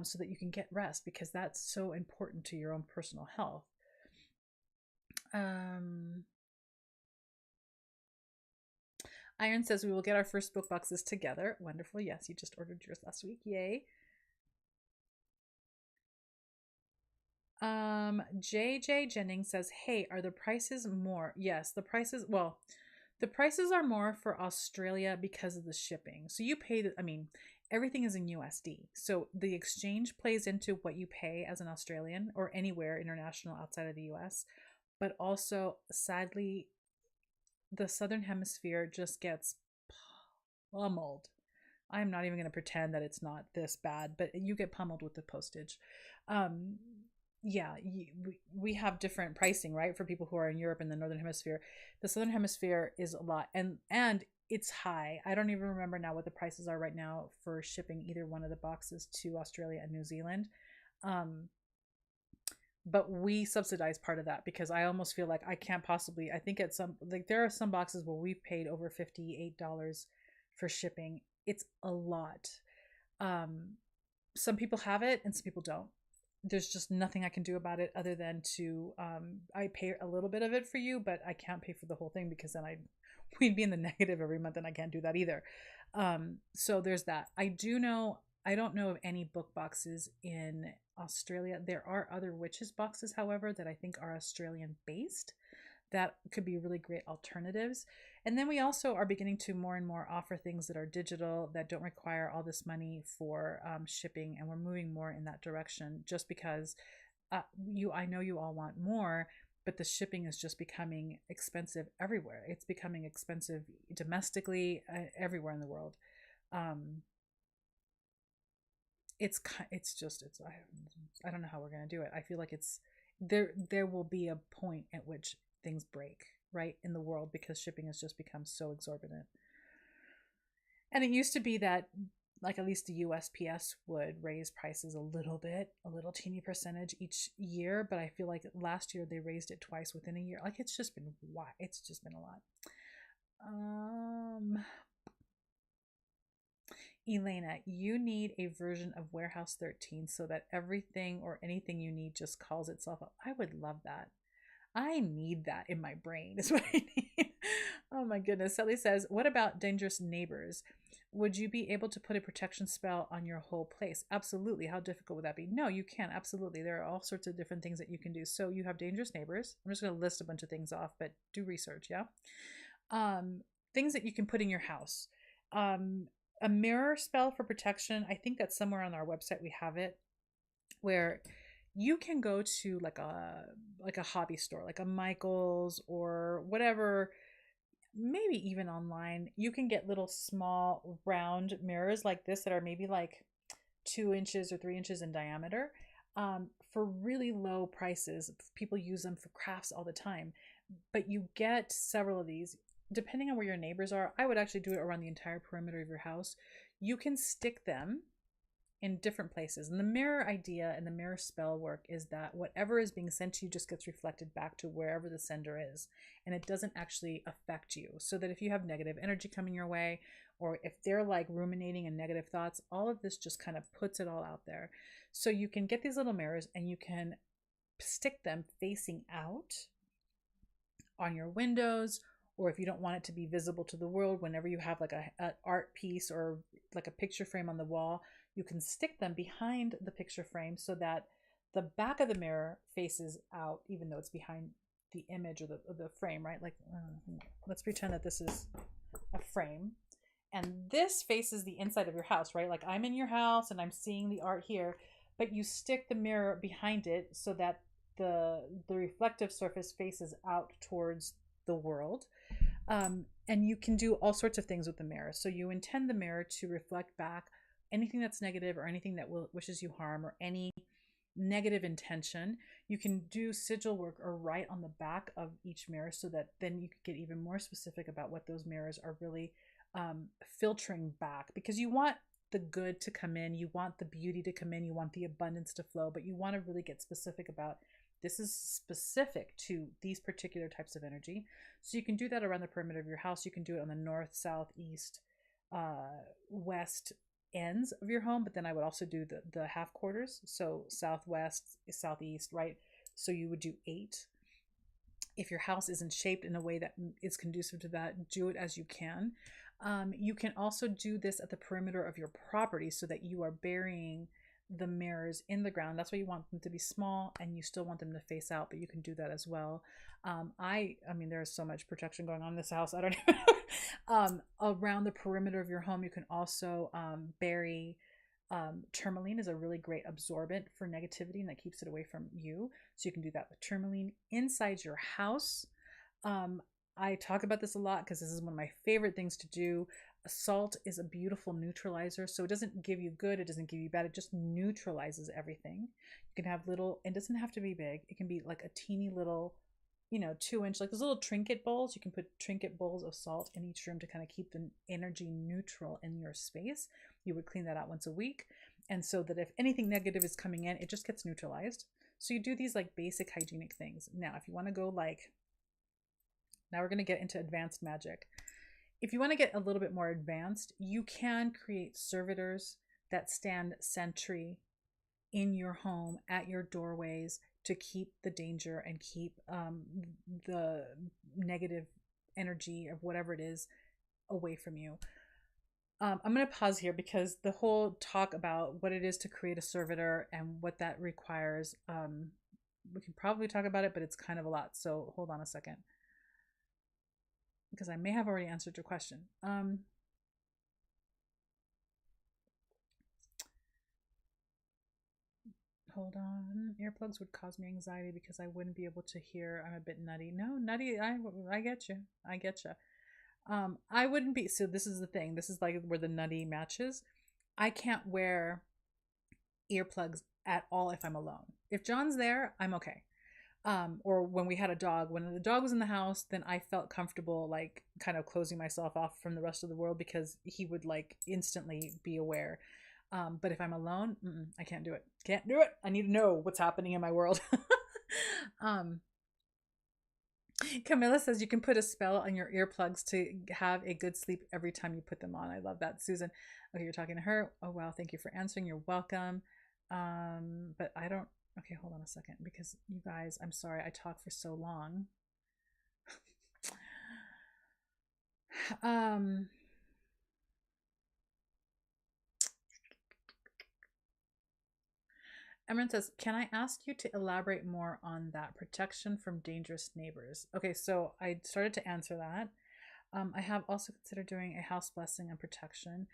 so that you can get rest, because that's so important to your own personal health. Iron says, we will get our first book boxes together. Wonderful. Yes, you just ordered yours last week. Yay. JJ Jennings says, hey, are the prices more? Yes, the prices are more for Australia because of the shipping. So you pay everything is in USD. So the exchange plays into what you pay as an Australian or anywhere international outside of the US. But also, sadly, the Southern Hemisphere just gets pummeled. I'm not even going to pretend that it's not this bad, but you get pummeled with the postage. We have different pricing, right? For people who are in Europe and the Northern Hemisphere. The Southern Hemisphere is a lot, and it's high. I don't even remember now what the prices are right now for shipping either one of the boxes to Australia and New Zealand. But we subsidize part of that, because I almost feel like I can't possibly, I think there are some boxes where we've paid over $58 for shipping. It's a lot. Some people have it and some people don't. There's just nothing I can do about it other than to, I pay a little bit of it for you, but I can't pay for the whole thing, because then we'd be in the negative every month, and I can't do that either. So there's that. I don't know of any book boxes in Australia. There are other witches boxes, however, that I think are Australian based, that could be really great alternatives. And then we also are beginning to more and more offer things that are digital, that don't require all this money for shipping, and we're moving more in that direction, just because I know you all want more, but the shipping is just becoming expensive everywhere. It's becoming expensive domestically, everywhere in the world. I don't know how we're going to do it. I feel like there will be a point at which things break, right, in the world, because shipping has just become so exorbitant. And it used to be that, like, at least the USPS would raise prices a little bit, a little teeny percentage each year, but I feel like last year they raised it twice within a year. Like, it's just been a lot. Elena, you need a version of Warehouse 13 so that everything or anything you need just calls itself up. I would love that. I need that in my brain is what I need. Oh my goodness. Sally says, what about dangerous neighbors? Would you be able to put a protection spell on your whole place? Absolutely. How difficult would that be? No, you can. Absolutely. There are all sorts of different things that you can do. So you have dangerous neighbors. I'm just going to list a bunch of things off, but do research. Yeah. Things that you can put in your house. A mirror spell for protection. I think that somewhere on our website we have it, where you can go to like a hobby store, like a Michael's or whatever, maybe even online. You can get little small round mirrors like this that are maybe like 2 inches or 3 inches in diameter, for really low prices. People use them for crafts all the time, but you get several of these. Depending on where your neighbors are, I would actually do it around the entire perimeter of your house. You can stick them in different places. And the mirror idea and the mirror spell work is that whatever is being sent to you just gets reflected back to wherever the sender is, and it doesn't actually affect you. So that if you have negative energy coming your way, or if they're like ruminating in negative thoughts, all of this just kind of puts it all out there. So you can get these little mirrors and you can stick them facing out on your windows, or if you don't want it to be visible to the world, whenever you have like an art piece or like a picture frame on the wall, you can stick them behind the picture frame so that the back of the mirror faces out, even though it's behind the image or the frame, right? Like, let's pretend that this is a frame and this faces the inside of your house, right? Like, I'm in your house and I'm seeing the art here, but you stick the mirror behind it so that the reflective surface faces out towards the world. And you can do all sorts of things with the mirror. So you intend the mirror to reflect back anything that's negative or anything that wishes you harm or any negative intention. You can do sigil work or write on the back of each mirror so that then you could get even more specific about what those mirrors are really filtering back, because you want the good to come in, you want the beauty to come in, you want the abundance to flow, but you want to really get specific about this is specific to these particular types of energy. So you can do that around the perimeter of your house. You can do it on the north, south, east, west ends of your home, but then I would also do the half quarters. So southwest, southeast, right? So you would do 8. If your house isn't shaped in a way that is conducive to that, do it as you can. You can also do this at the perimeter of your property so that you are burying the mirrors in the ground. That's why you want them to be small and you still want them to face out, but you can do that as well. I mean, there's so much protection going on in this house. I don't even know. Around the perimeter of your home, you can also bury tourmaline is a really great absorbent for negativity, and that keeps it away from you. So you can do that with tourmaline inside your house. I talk about this a lot because this is one of my favorite things to do. Salt is a beautiful neutralizer. So it doesn't give you good, it doesn't give you bad, it just neutralizes everything. You can have little, it doesn't have to be big. It can be like a teeny little, 2-inch, like those little trinket bowls. You can put trinket bowls of salt in each room to kind of keep the energy neutral in your space. You would clean that out once a week. And so that if anything negative is coming in, it just gets neutralized. So you do these like basic hygienic things. Now, if you want to go now we're going to get into advanced magic. If you want to get a little bit more advanced, you can create servitors that stand sentry in your home at your doorways to keep the danger and keep the negative energy of whatever it is away from you. I'm going to pause here because the whole talk about what it is to create a servitor and what that requires, we can probably talk about it, but it's kind of a lot. So hold on a second, because I may have already answered your question. Hold on. Earplugs would cause me anxiety because I wouldn't be able to hear. I'm a bit nutty. No, nutty. I get you. I get you. I wouldn't be. So this is the thing. This is like where the nutty matches. I can't wear earplugs at all if I'm alone. If John's there, I'm okay. Or when we had a dog, when the dog was in the house, then I felt comfortable like kind of closing myself off from the rest of the world because he would like instantly be aware. But if I'm alone, I can't do it. Can't do it. I need to know what's happening in my world. Camilla says you can put a spell on your earplugs to have a good sleep every time you put them on. I love that, Susan. Okay, you're talking to her. Oh, wow. Thank you for answering. You're welcome. But I don't. Okay, hold on a second because you guys, I'm sorry. I talk for so long. Emran says, can I ask you to elaborate more on that protection from dangerous neighbors? Okay, so I started to answer that. I have also considered doing a house blessing and protection.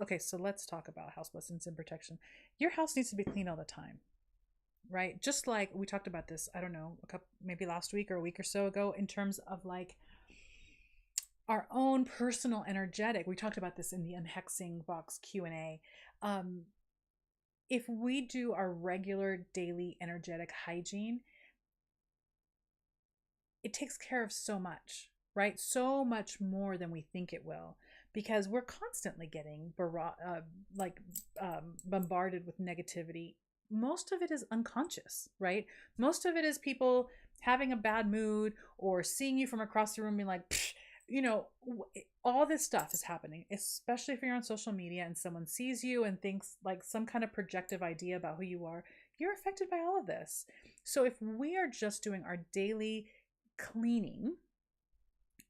Okay, so let's talk about house blessings and protection. Your house needs to be clean all the time, right? Just like we talked about this, I don't know, maybe last week or a week or so ago, in terms of like our own personal energetic. We talked about this in the unhexing box Q&A. If we do our regular daily energetic hygiene, it takes care of so much, right? So much more than we think it will, because we're constantly getting bombarded with negativity. Most of it is unconscious, right? Most of it is people having a bad mood or seeing you from across the room being like, psh, you know, all this stuff is happening, especially if you're on social media and someone sees you and thinks like some kind of projective idea about who you are. You're affected by all of this. So if we are just doing our daily cleaning,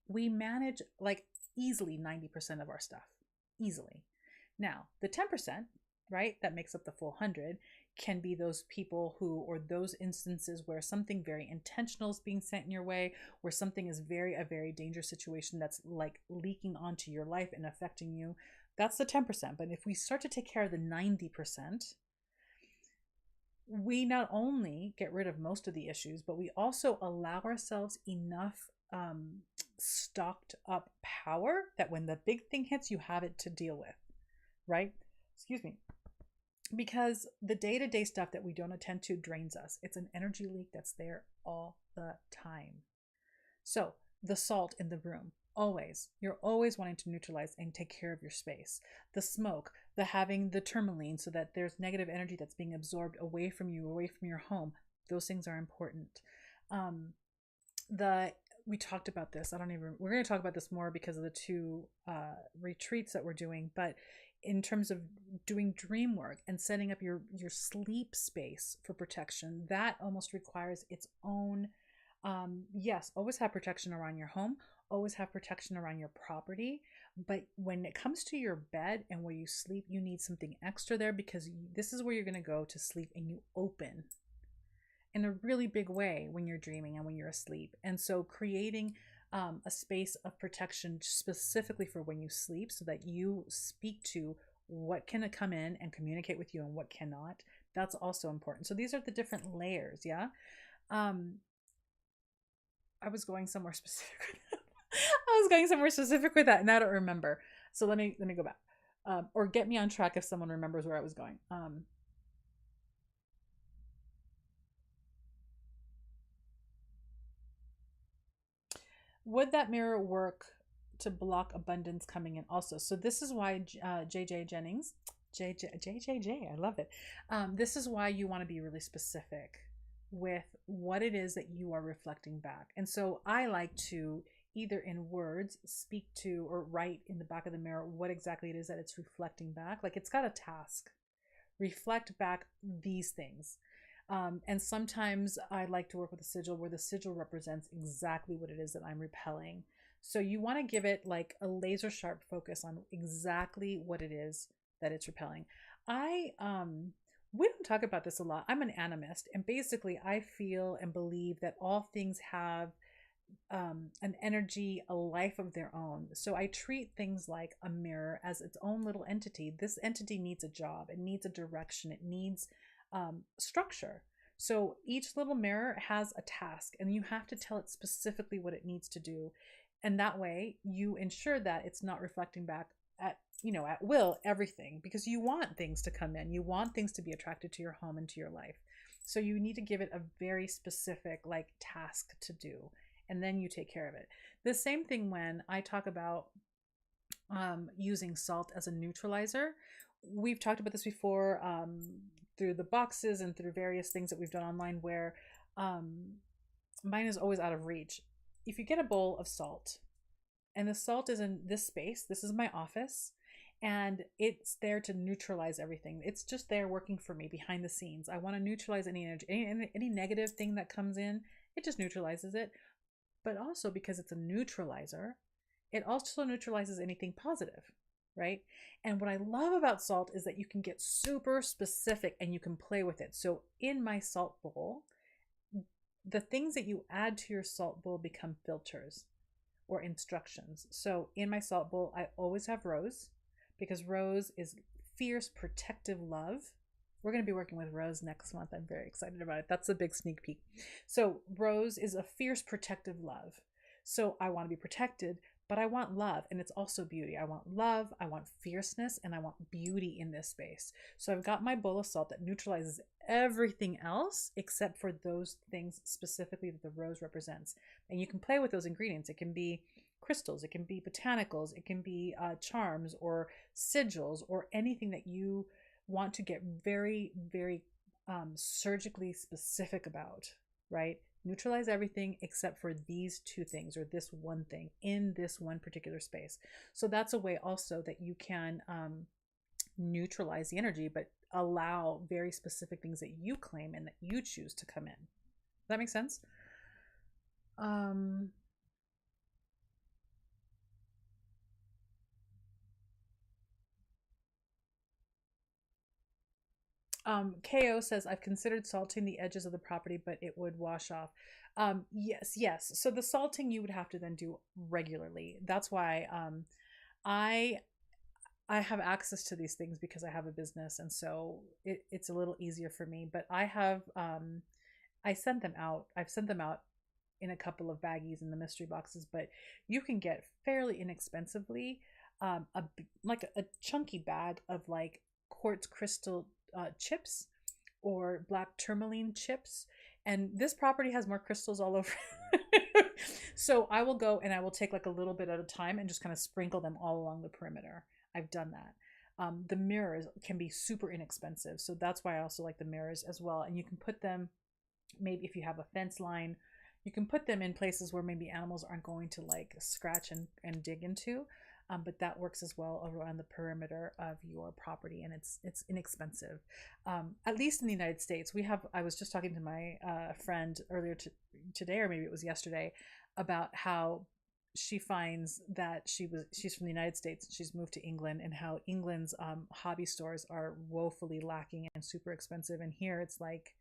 we manage like easily 90% of our stuff. Easily. Now, the 10%, right, that makes up the full 100 can be those people who, or those instances where something very intentional is being sent in your way, where something is a very dangerous situation that's like leaking onto your life and affecting you. That's the 10%. But if we start to take care of the 90%, we not only get rid of most of the issues, but we also allow ourselves enough stocked up power that when the big thing hits, you have it to deal with, right? Excuse me. Because the day-to-day stuff that we don't attend to drains us. It's an energy leak that's there all the time. So the salt in the room, always, you're always wanting to neutralize and take care of your space. The smoke, the having the tourmaline so that there's negative energy that's being absorbed away from you, away from your home. Those things are important. We talked about this. We're going to talk about this more because of the two retreats that we're doing, but in terms of doing dream work and setting up your sleep space for protection, that almost requires its own, yes, always have protection around your home, always have protection around your property. But when it comes to your bed and where you sleep, you need something extra there because this is where you're going to go to sleep and you open in a really big way when you're dreaming and when you're asleep. And so creating a space of protection specifically for when you sleep so that you speak to what can come in and communicate with you and what cannot. That's also important. So these are the different layers. Yeah. I was going somewhere specific. I was going somewhere specific with that and I don't remember. So let me go back or get me on track if someone remembers where I was going. Would that mirror work to block abundance coming in also? So this is why JJ Jennings, JJJ, I love it. This is why you want to be really specific with what it is that you are reflecting back. And so I like to either in words speak to or write in the back of the mirror what exactly it is that it's reflecting back. Like it's got a task. Reflect back these things. And sometimes I like to work with a sigil where the sigil represents exactly what it is that I'm repelling. So you want to give it like a laser sharp focus on exactly what it is that it's repelling. We don't talk about this a lot. I'm an animist, and basically I feel and believe that all things have an energy, a life of their own. So I treat things like a mirror as its own little entity. This entity needs a job. It needs a direction. It needs structure. So each little mirror has a task, and you have to tell it specifically what it needs to do. And that way you ensure that it's not reflecting back at, at will, everything, because you want things to come in. You want things to be attracted to your home and to your life. So you need to give it a very specific like task to do, and then you take care of it. The same thing when I talk about using salt as a neutralizer. We've talked about this before, through the boxes and through various things that we've done online, where mine is always out of reach. If you get a bowl of salt, and the salt is in this space, this is my office, and it's there to neutralize everything. It's just there working for me behind the scenes. I want to neutralize any energy, any negative thing that comes in, it just neutralizes it. But also, because it's a neutralizer, it also neutralizes anything positive, right? And what I love about salt is that you can get super specific and you can play with it. So in my salt bowl, the things that you add to your salt bowl become filters or instructions. So in my salt bowl, I always have rose, because rose is fierce, protective love. We're going to be working with rose next month. I'm very excited about it. That's a big sneak peek. So rose is a fierce, protective love. So I want to be protected, but I want love, and it's also beauty. I want love, I want fierceness, and I want beauty in this space. So I've got my bowl of salt that neutralizes everything else except for those things specifically that the rose represents. And you can play with those ingredients. It can be crystals, it can be botanicals, it can be charms or sigils or anything that you want to get very, very surgically specific about, right? Neutralize everything except for these two things or this one thing in this one particular space. So that's a way also that you can neutralize the energy, but allow very specific things that you claim and that you choose to come in. Does that make sense? KO says, I've considered salting the edges of the property, but it would wash off. Yes. So the salting you would have to then do regularly. That's why I have access to these things because I have a business, and so it's a little easier for me. But I have I sent them out. I've sent them out in a couple of baggies in the mystery boxes, but you can get fairly inexpensively like a chunky bag of like quartz crystal chips or black tourmaline chips, and this property has more crystals all over. So I will go and I will take like a little bit at a time and just kind of sprinkle them all along the perimeter. I've done that. The mirrors can be super inexpensive, so that's why I also like the mirrors as well. And you can put them, maybe if you have a fence line, you can put them in places where maybe animals aren't going to like scratch and dig into. But that works as well around the perimeter of your property, and it's inexpensive. At least in the United States, I was just talking to my friend earlier today, or maybe it was yesterday, about how she finds that she's from the United States, she's moved to England, and how England's hobby stores are woefully lacking and super expensive. And here it's like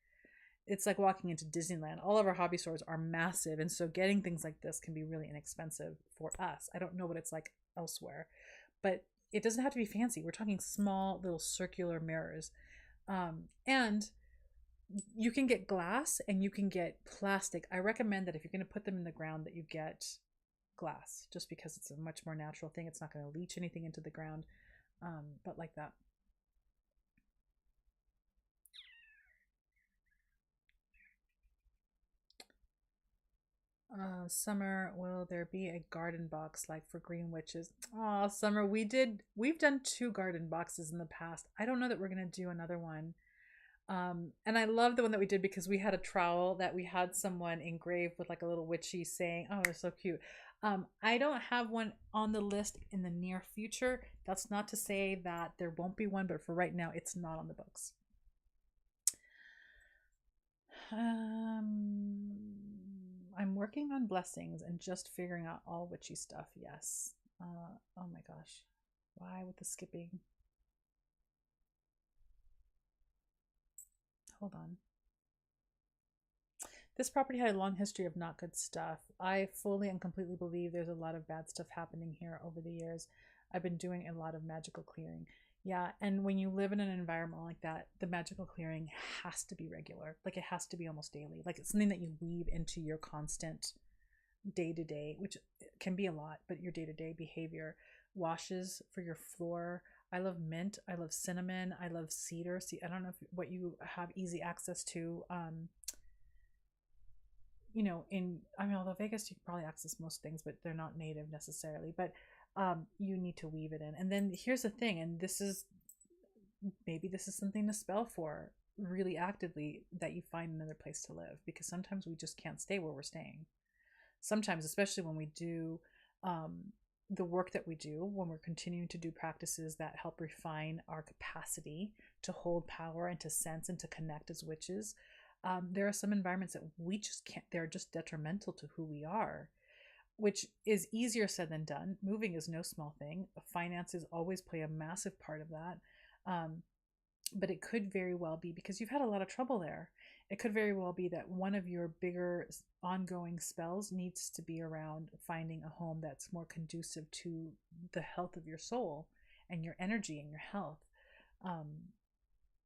walking into Disneyland. All of our hobby stores are massive, and so getting things like this can be really inexpensive for us. I don't know what it's like elsewhere, but it doesn't have to be fancy. We're talking small little circular mirrors, and you can get glass and you can get plastic. I recommend that if you're going to put them in the ground, that you get glass, just because it's a much more natural thing. It's not going to leach anything into the ground, but like that. Summer, will there be a garden box like for green witches? Oh, Summer, we've done 2 garden boxes in the past. I don't know that we're gonna do another one. And I love the one that we did because we had a trowel that we had someone engrave with like a little witchy saying. Oh, they're so cute. I don't have one on the list in the near future. That's not to say that there won't be one, but for right now, it's not on the books. I'm working on blessings and just figuring out all witchy stuff. Yes. Oh my gosh. Why with the skipping? Hold on. This property had a long history of not good stuff. I fully and completely believe there's a lot of bad stuff happening here over the years. I've been doing a lot of magical clearing. Yeah, and when you live in an environment like that, the magical clearing has to be regular. Like it has to be almost daily. Like it's something that you weave into your constant day to day, which can be a lot, but your day to day behavior. Washes for your floor. I love mint. I love cinnamon. I love cedar. See, I don't know if what you have easy access to. I mean, although Vegas, you can probably access most things, but they're not native necessarily. But you need to weave it in. And then here's the thing, and maybe this is something to spell for really actively, that you find another place to live, because sometimes we just can't stay where we're staying. Sometimes, especially when we do the work that we do, when we're continuing to do practices that help refine our capacity to hold power and to sense and to connect as witches, there are some environments that we just can't, they're just detrimental to who we are, which is easier said than done. Moving is no small thing. Finances always play a massive part of that. But it could very well be because you've had a lot of trouble there. It could very well be that one of your bigger ongoing spells needs to be around finding a home that's more conducive to the health of your soul and your energy and your health.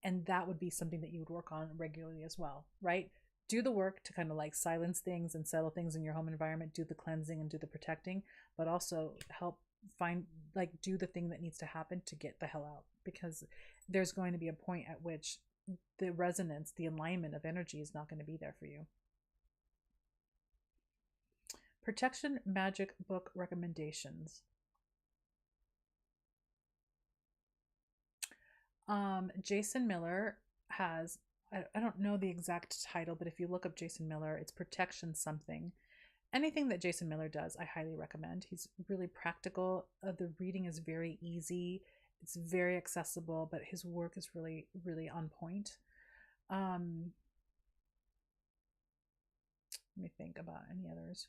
And that would be something that you would work on regularly as well, right? Do the work to kind of like silence things and settle things in your home environment, do the cleansing and do the protecting, but also help find, like, do the thing that needs to happen to get the hell out, because there's going to be a point at which the resonance, the alignment of energy is not going to be there for you. Protection magic book recommendations. Jason Miller has, I don't know the exact title, but if you look up Jason Miller, it's Protection something. Anything that Jason Miller does, I highly recommend. He's really practical. The reading is very easy. It's very accessible, but his work is really, really on point. Let me think about any others.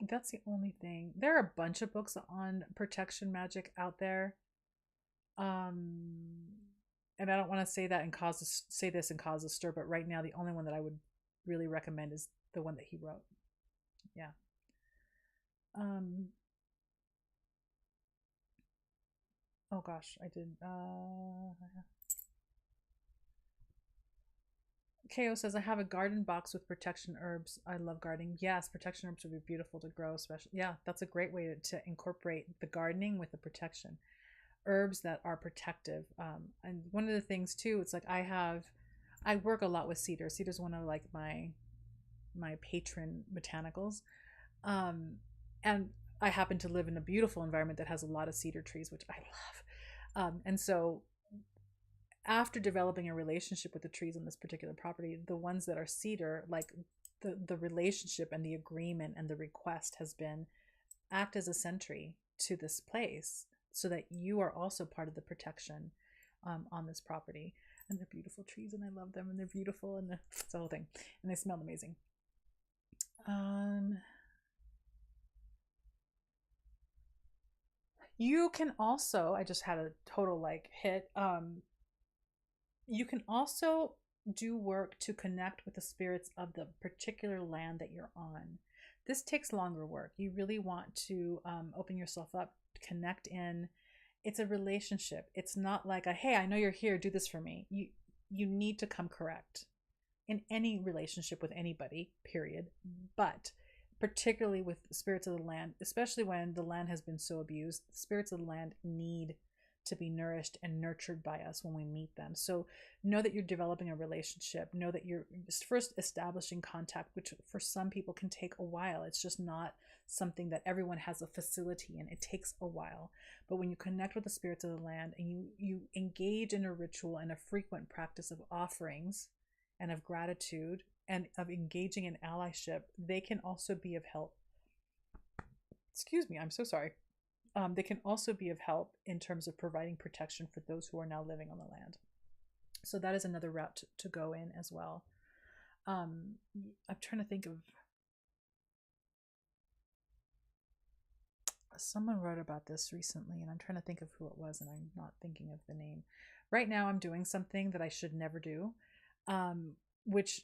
That's the only thing. There are a bunch of books on protection magic out there. And I don't want to say that and say this and cause a stir, but right now the only one that I would really recommend is the one that he wrote. Yeah. Oh gosh, I did. KO says, I have a garden box with protection herbs. I love gardening. Yes, protection herbs would be beautiful to grow, especially. Yeah, that's a great way to incorporate the gardening with the protection. Herbs that are protective. And one of the things too, it's like I work a lot with cedar. Cedar's one of like my patron botanicals. And I happen to live in a beautiful environment that has a lot of cedar trees, which I love. And so after developing a relationship with the trees on this particular property, the ones that are cedar, like the relationship and the agreement and the request has been, act as a sentry to this place so that you are also part of the protection on this property. And they're beautiful trees and I love them and they're beautiful and it's the whole thing. And they smell amazing. You can also, I just had a total like hit. You can also do work to connect with the spirits of the particular land that you're on. This takes longer work. You really want to open yourself up, connect in. It's a relationship. It's not like a, hey, I know you're here, do this for me. You need to come correct in any relationship with anybody, period. But particularly with spirits of the land, especially when the land has been so abused, the spirits of the land need to be nourished and nurtured by us when we meet them. So know that you're developing a relationship. Know that you're first establishing contact, which for some people can take a while. It's just not something that everyone has a facility in. It takes a while. But when you connect with the spirits of the land and you engage in a ritual and a frequent practice of offerings and of gratitude and of engaging in allyship, they can also be of help. Excuse me, I'm so sorry. They can also be of help in terms of providing protection for those who are now living on the land. So that is another route to go in as well. I'm trying to think of, someone wrote about this recently and I'm trying to think of who it was and I'm not thinking of the name. Right now I'm doing something that I should never do, which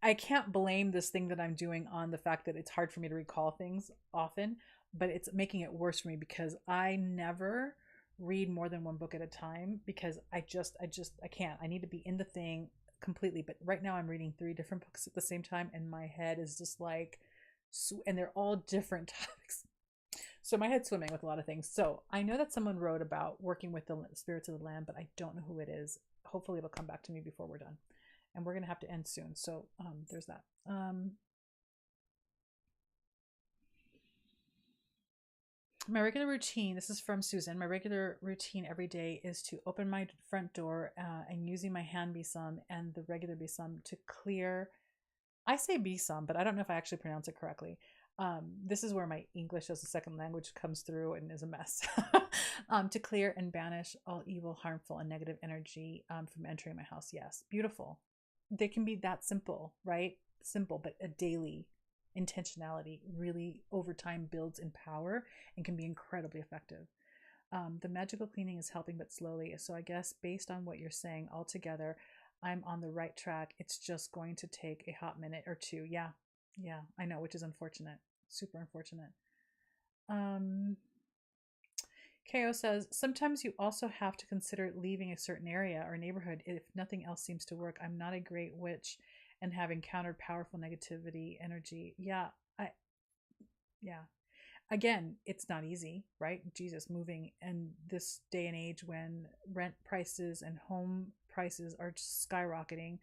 I can't blame this thing that I'm doing on the fact that it's hard for me to recall things often, but it's making it worse for me because I never read more than one book at a time because I can't. I need to be in the thing completely. But right now I'm reading 3 different books at the same time, and my head is just like, and they're all different topics. So my head's swimming with a lot of things. So I know that someone wrote about working with the spirits of the land, but I don't know who it is. Hopefully it'll come back to me before we're done. And we're going to have to end soon. So there's that. My regular routine, this is from Susan, my regular routine every day is to open my front door and using my hand besom and the regular besom to clear, I say besom, but I don't know if I actually pronounce it correctly. This is where my English as a second language comes through and is a mess. To clear and banish all evil, harmful, and negative energy from entering my house. Yes, beautiful. They can be that simple, right? Simple, but a daily intentionality really over time builds in power and can be incredibly effective. The magical cleaning is helping, but slowly. So I guess based on what you're saying altogether, I'm on the right track. It's just going to take a hot minute or two. Yeah, I know, which is unfortunate. Super unfortunate. KO says, sometimes you also have to consider leaving a certain area or neighborhood if nothing else seems to work. I'm not a great witch and have encountered powerful negativity energy. Yeah. Again, it's not easy, right? Jesus, moving in this day and age when rent prices and home prices are just skyrocketing.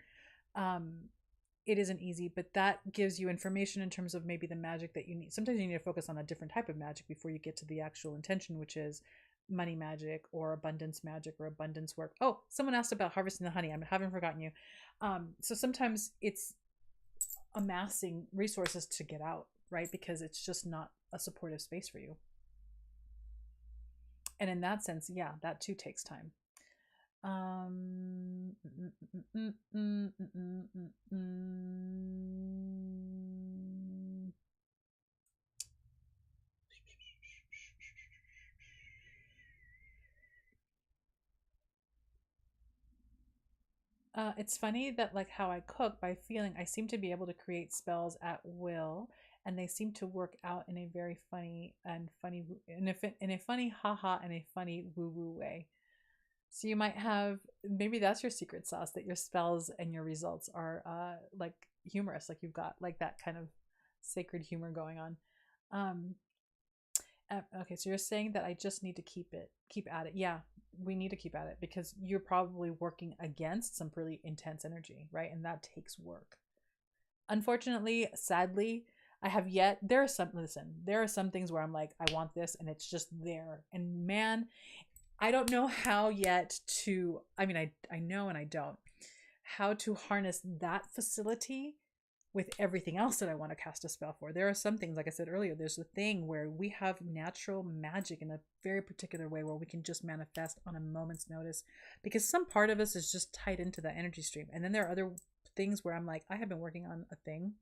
It isn't easy, but that gives you information in terms of maybe the magic that you need. Sometimes you need to focus on a different type of magic before you get to the actual intention, which is money magic or abundance magic or abundance work. Oh, someone asked about harvesting the honey. I haven't forgotten you. So sometimes it's amassing resources to get out, right? Because it's just not a supportive space for you. And in that sense, yeah, that too takes time. It's funny that like how I cook by feeling I seem to be able to create spells at will, and they seem to work out in a very funny in a funny haha and a funny woo woo way. So you might have, maybe that's your secret sauce, that your spells and your results are like humorous, like you've got like that kind of sacred humor going on. Okay, so you're saying that I just need to keep at it. Yeah, we need to keep at it because you're probably working against some pretty intense energy, right? And that takes work. Unfortunately, sadly, there are some things where I'm like, I want this and it's just there. And man, I don't know how yet to, I mean, I know and I don't, how to harness that facility with everything else that I want to cast a spell for. There are some things, like I said earlier, there's a thing where we have natural magic in a very particular way where we can just manifest on a moment's notice because some part of us is just tied into the energy stream. And then there are other things where I'm like, I have been working on a thing.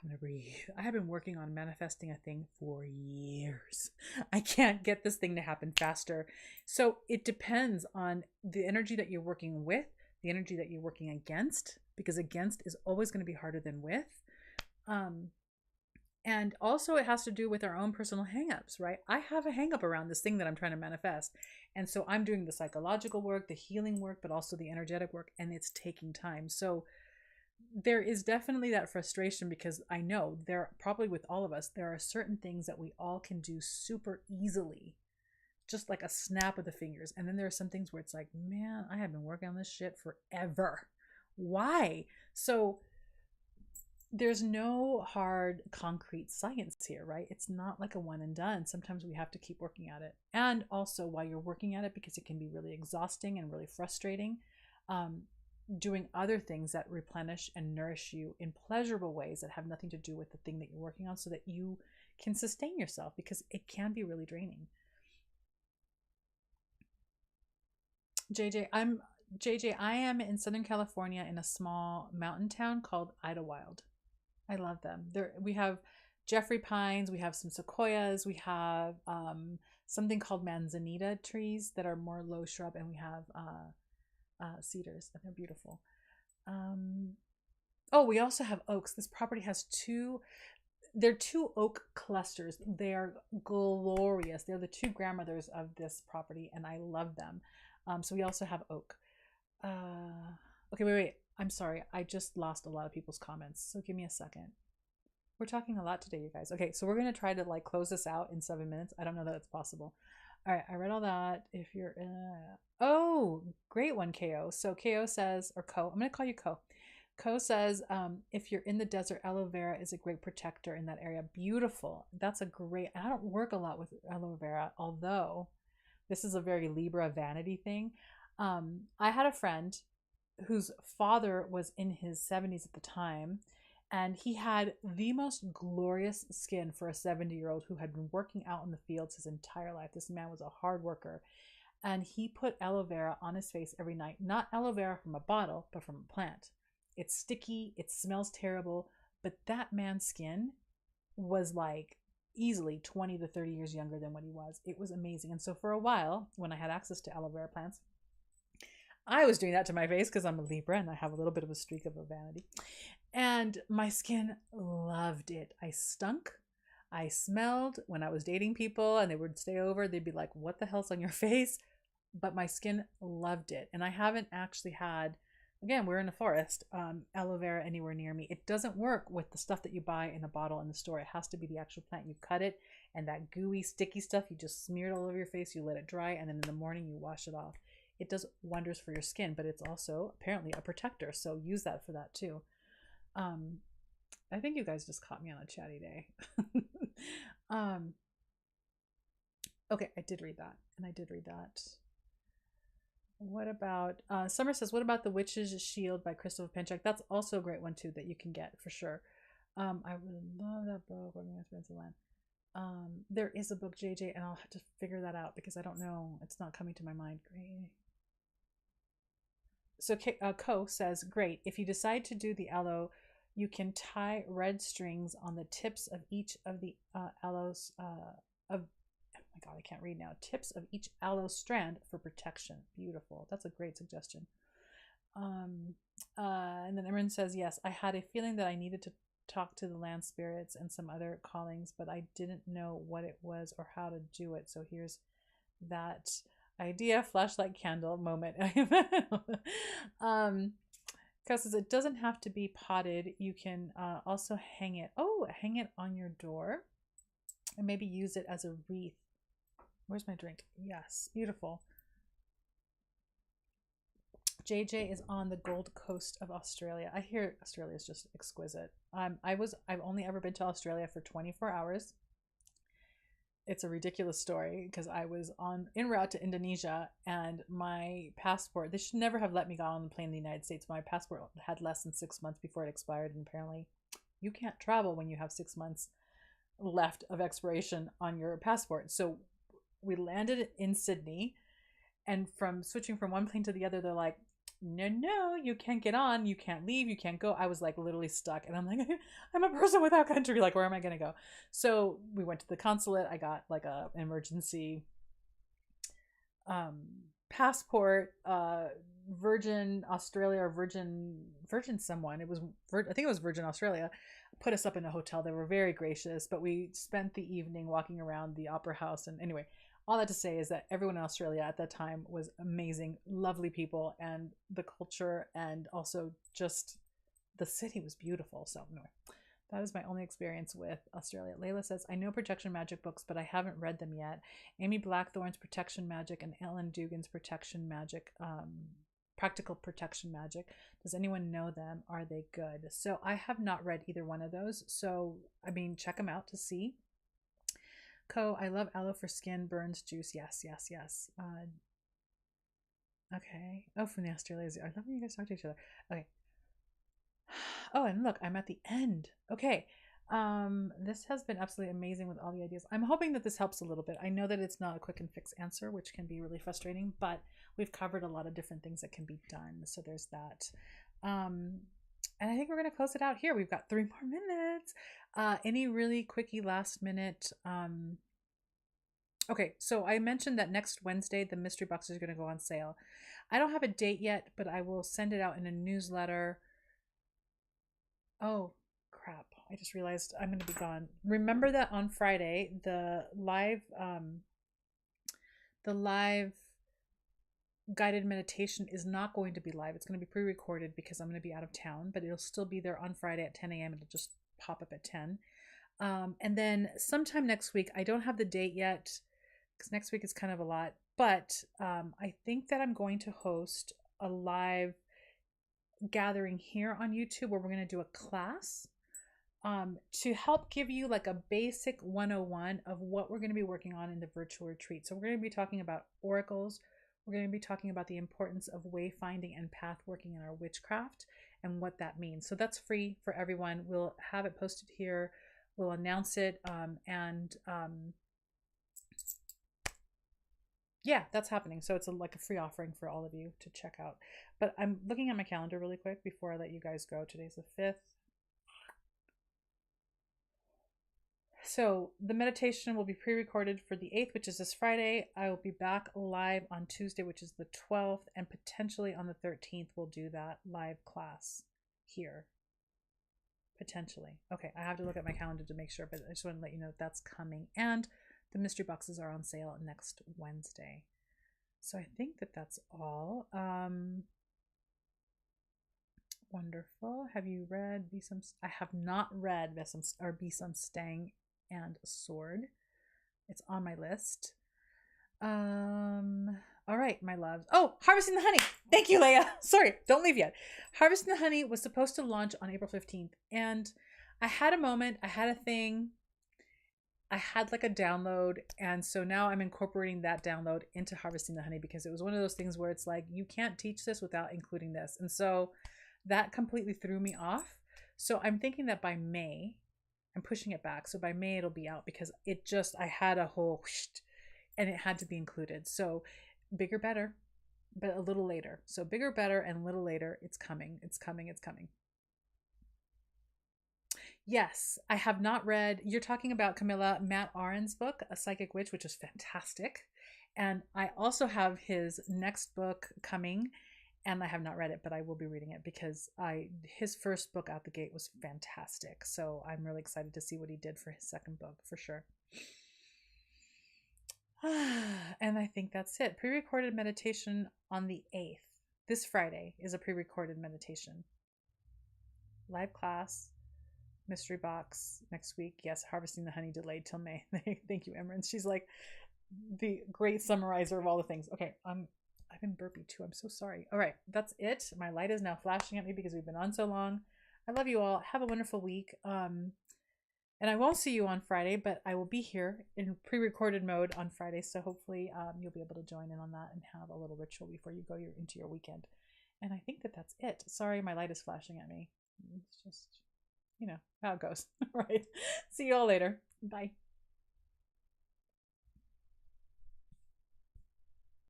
I'm gonna breathe. I have been working on manifesting a thing for years. I can't get this thing to happen faster. So it depends on the energy that you're working with, the energy that you're working against, because against is always going to be harder than with. And also it has to do with our own personal hangups, right? I have a hangup around this thing that I'm trying to manifest. And so I'm doing the psychological work, the healing work, but also the energetic work, and it's taking time. So there is definitely that frustration because I know there, probably with all of us, there are certain things that we all can do super easily, just like a snap of the fingers. And then there are some things where it's like, man, I have been working on this shit forever. Why? So there's no hard concrete science here, right? It's not like a one and done. Sometimes we have to keep working at it. And also while you're working at it, because it can be really exhausting and really frustrating, doing other things that replenish and nourish you in pleasurable ways that have nothing to do with the thing that you're working on so that you can sustain yourself, because it can be really draining. JJ, I am in Southern California in a small mountain town called Idlewild. I love them. We have Jeffrey pines, we have some sequoias, we have something called manzanita trees that are more low shrub, and we have cedars, and they're beautiful. We also have oaks. This property has 2. they're two oak clusters. They are glorious. They're the two grandmothers of this property, and I love them. So we also have oak. Okay, wait. I'm sorry. I just lost a lot of people's comments. So give me a second. We're talking a lot today, you guys. Okay, so we're going to try to like close this out in 7 minutes. I don't know that it's possible. All right, I read all that. If you're oh, great one, KO. So KO says, or Ko, I'm going to call you Ko. Ko says, if you're in the desert, aloe vera is a great protector in that area. Beautiful. That's a great, I don't work a lot with aloe vera, although this is a very Libra vanity thing. I had a friend whose father was in his 70s at the time, and he had the most glorious skin for a 70-year-old who had been working out in the fields his entire life. This man was a hard worker, and he put aloe vera on his face every night. Not aloe vera from a bottle, but from a plant. It's sticky, it smells terrible, but that man's skin was like easily 20 to 30 years younger than what he was. It was amazing. And so for a while, when I had access to aloe vera plants, I was doing that to my face because I'm a Libra and I have a little bit of a streak of a vanity. And my skin loved it. I stunk. I smelled. When I was dating people and they would stay over, they'd be like, what the hell's on your face? But my skin loved it. And I haven't actually had, again, we're in a forest, aloe vera anywhere near me. It doesn't work with the stuff that you buy in a bottle in the store. It has to be the actual plant. You cut it, and that gooey, sticky stuff, you just smear it all over your face, you let it dry, and then in the morning you wash it off. It does wonders for your skin, but it's also apparently a protector, so use that for that too. I think you guys just caught me on a chatty day. Okay, I did read that, and I did read that. What about Summer says, what about the Witch's Shield by Christopher Pinchak? That's also a great one too that you can get for sure. I would love that book, Working Experience of Land. There is a book, JJ, and I'll have to figure that out because I don't know. It's not coming to my mind. Great. So Ko says, great. If you decide to do the aloe, you can tie red strings on the tips of each of the aloes of, oh my God, I can't read now. Tips of each aloe strand for protection. Beautiful. That's a great suggestion. And then Imran says, yes, I had a feeling that I needed to talk to the land spirits and some other callings, but I didn't know what it was or how to do it. So here's that idea, flashlight candle moment. Says it doesn't have to be potted. You can also hang it. Oh, hang it on your door and maybe use it as a wreath. Where's my drink? Yes, beautiful. JJ is on the Gold Coast of Australia. I hear Australia is just exquisite. I've only ever been to Australia for 24 hours. It's a ridiculous story because I was en route to Indonesia, and my passport, they should never have let me go on the plane in the United States. My passport had less than 6 months before it expired, and apparently you can't travel when you have 6 months left of expiration on your passport. So we landed in Sydney, and from switching from one plane to the other, they're like, no, you can't get on, you can't leave, you can't go. I was like literally stuck, and I'm like, I'm a person without country, like where am I gonna go? So we went to the consulate. I got like an emergency passport, Virgin Australia or Virgin someone, it was I think it was Virgin Australia, put us up in a hotel. They were very gracious, but we spent the evening walking around the opera house. And anyway, all that to say is that everyone in Australia at that time was amazing, lovely people, and the culture, and also just the city was beautiful. So anyway, that is my only experience with Australia. Layla says, I know protection magic books, but I haven't read them yet. Amy Blackthorn's Protection Magic and Ellen Dugan's Protection Magic, Practical Protection Magic. Does anyone know them? Are they good? So I have not read either one of those. So, I mean, check them out to see. Co, I love aloe for skin, burns, juice. Yes. Okay. Oh, from the Australians. I love when you guys talk to each other. Okay. Oh, and look, I'm at the end. Okay. This has been absolutely amazing with all the ideas. I'm hoping that this helps a little bit. I know that it's not a quick and fix answer, which can be really frustrating, but we've covered a lot of different things that can be done. So there's that. And I think we're going to close it out here. We've got 3 more minutes. Any really quickie last minute? Okay, so I mentioned that next Wednesday, the mystery boxes are going to go on sale. I don't have a date yet, but I will send it out in a newsletter. Oh, crap. I just realized I'm going to be gone. Remember that on Friday, the live guided meditation is not going to be live. It's going to be pre-recorded because I'm going to be out of town, but it'll still be there on Friday at 10 a.m. It'll just pop up at 10. And then sometime next week, I don't have the date yet because next week is kind of a lot, but I think that I'm going to host a live gathering here on YouTube where we're going to do a class to help give you like a basic 101 of what we're going to be working on in the virtual retreat. So we're going to be talking about oracles. We're going to be talking about the importance of wayfinding and path working in our witchcraft and what that means. So that's free for everyone. We'll have it posted here. We'll announce it. Yeah, that's happening. So it's like a free offering for all of you to check out. But I'm looking at my calendar really quick before I let you guys go. Today's the 5th. So the meditation will be pre-recorded for the 8th, which is this Friday. I will be back live on Tuesday, which is the 12th, and potentially on the 13th, we'll do that live class here. Potentially. Okay, I have to look at my calendar to make sure, but I just want to let you know that's coming. And the mystery boxes are on sale next Wednesday. So I think that that's all. Wonderful. Have you read I have not read Be Some Stang and Sword. It's on my list. All right, my loves. Oh, Harvesting the Honey. Thank you, Leia. Sorry, don't leave yet. Harvesting the Honey was supposed to launch on April 15th, and I had a moment, I had a thing, I had like a download, and so now I'm incorporating that download into Harvesting the Honey because it was one of those things where it's like, you can't teach this without including this. And so that completely threw me off. So I'm thinking that by May, I'm pushing it back. So by May it'll be out because I had a whole and it had to be included. So bigger, better, but a little later. So bigger, better, and a little later. It's coming. It's coming. It's coming. Yes, I have not read. You're talking about Camilla Matt Aron's book, A Psychic Witch, which is fantastic. And I also have his next book coming, and I have not read it, but I will be reading it because his first book out the gate was fantastic. So I'm really excited to see what he did for his second book for sure. And I think that's it. Pre-recorded meditation on the 8th. This Friday is a pre-recorded meditation. Live class. Mystery box next week. Yes, Harvesting the Honey delayed till May. Thank you, Emerald. She's like the great summarizer of all the things. Okay, I've been burpy too. I'm so sorry. All right, that's it. My light is now flashing at me because we've been on so long. I love you all. Have a wonderful week. And I won't see you on Friday, but I will be here in pre-recorded mode on Friday. So hopefully you'll be able to join in on that and have a little ritual before you go into your weekend. And I think that that's it. Sorry, my light is flashing at me. It's just, you know how it goes. All right. See you all later. Bye.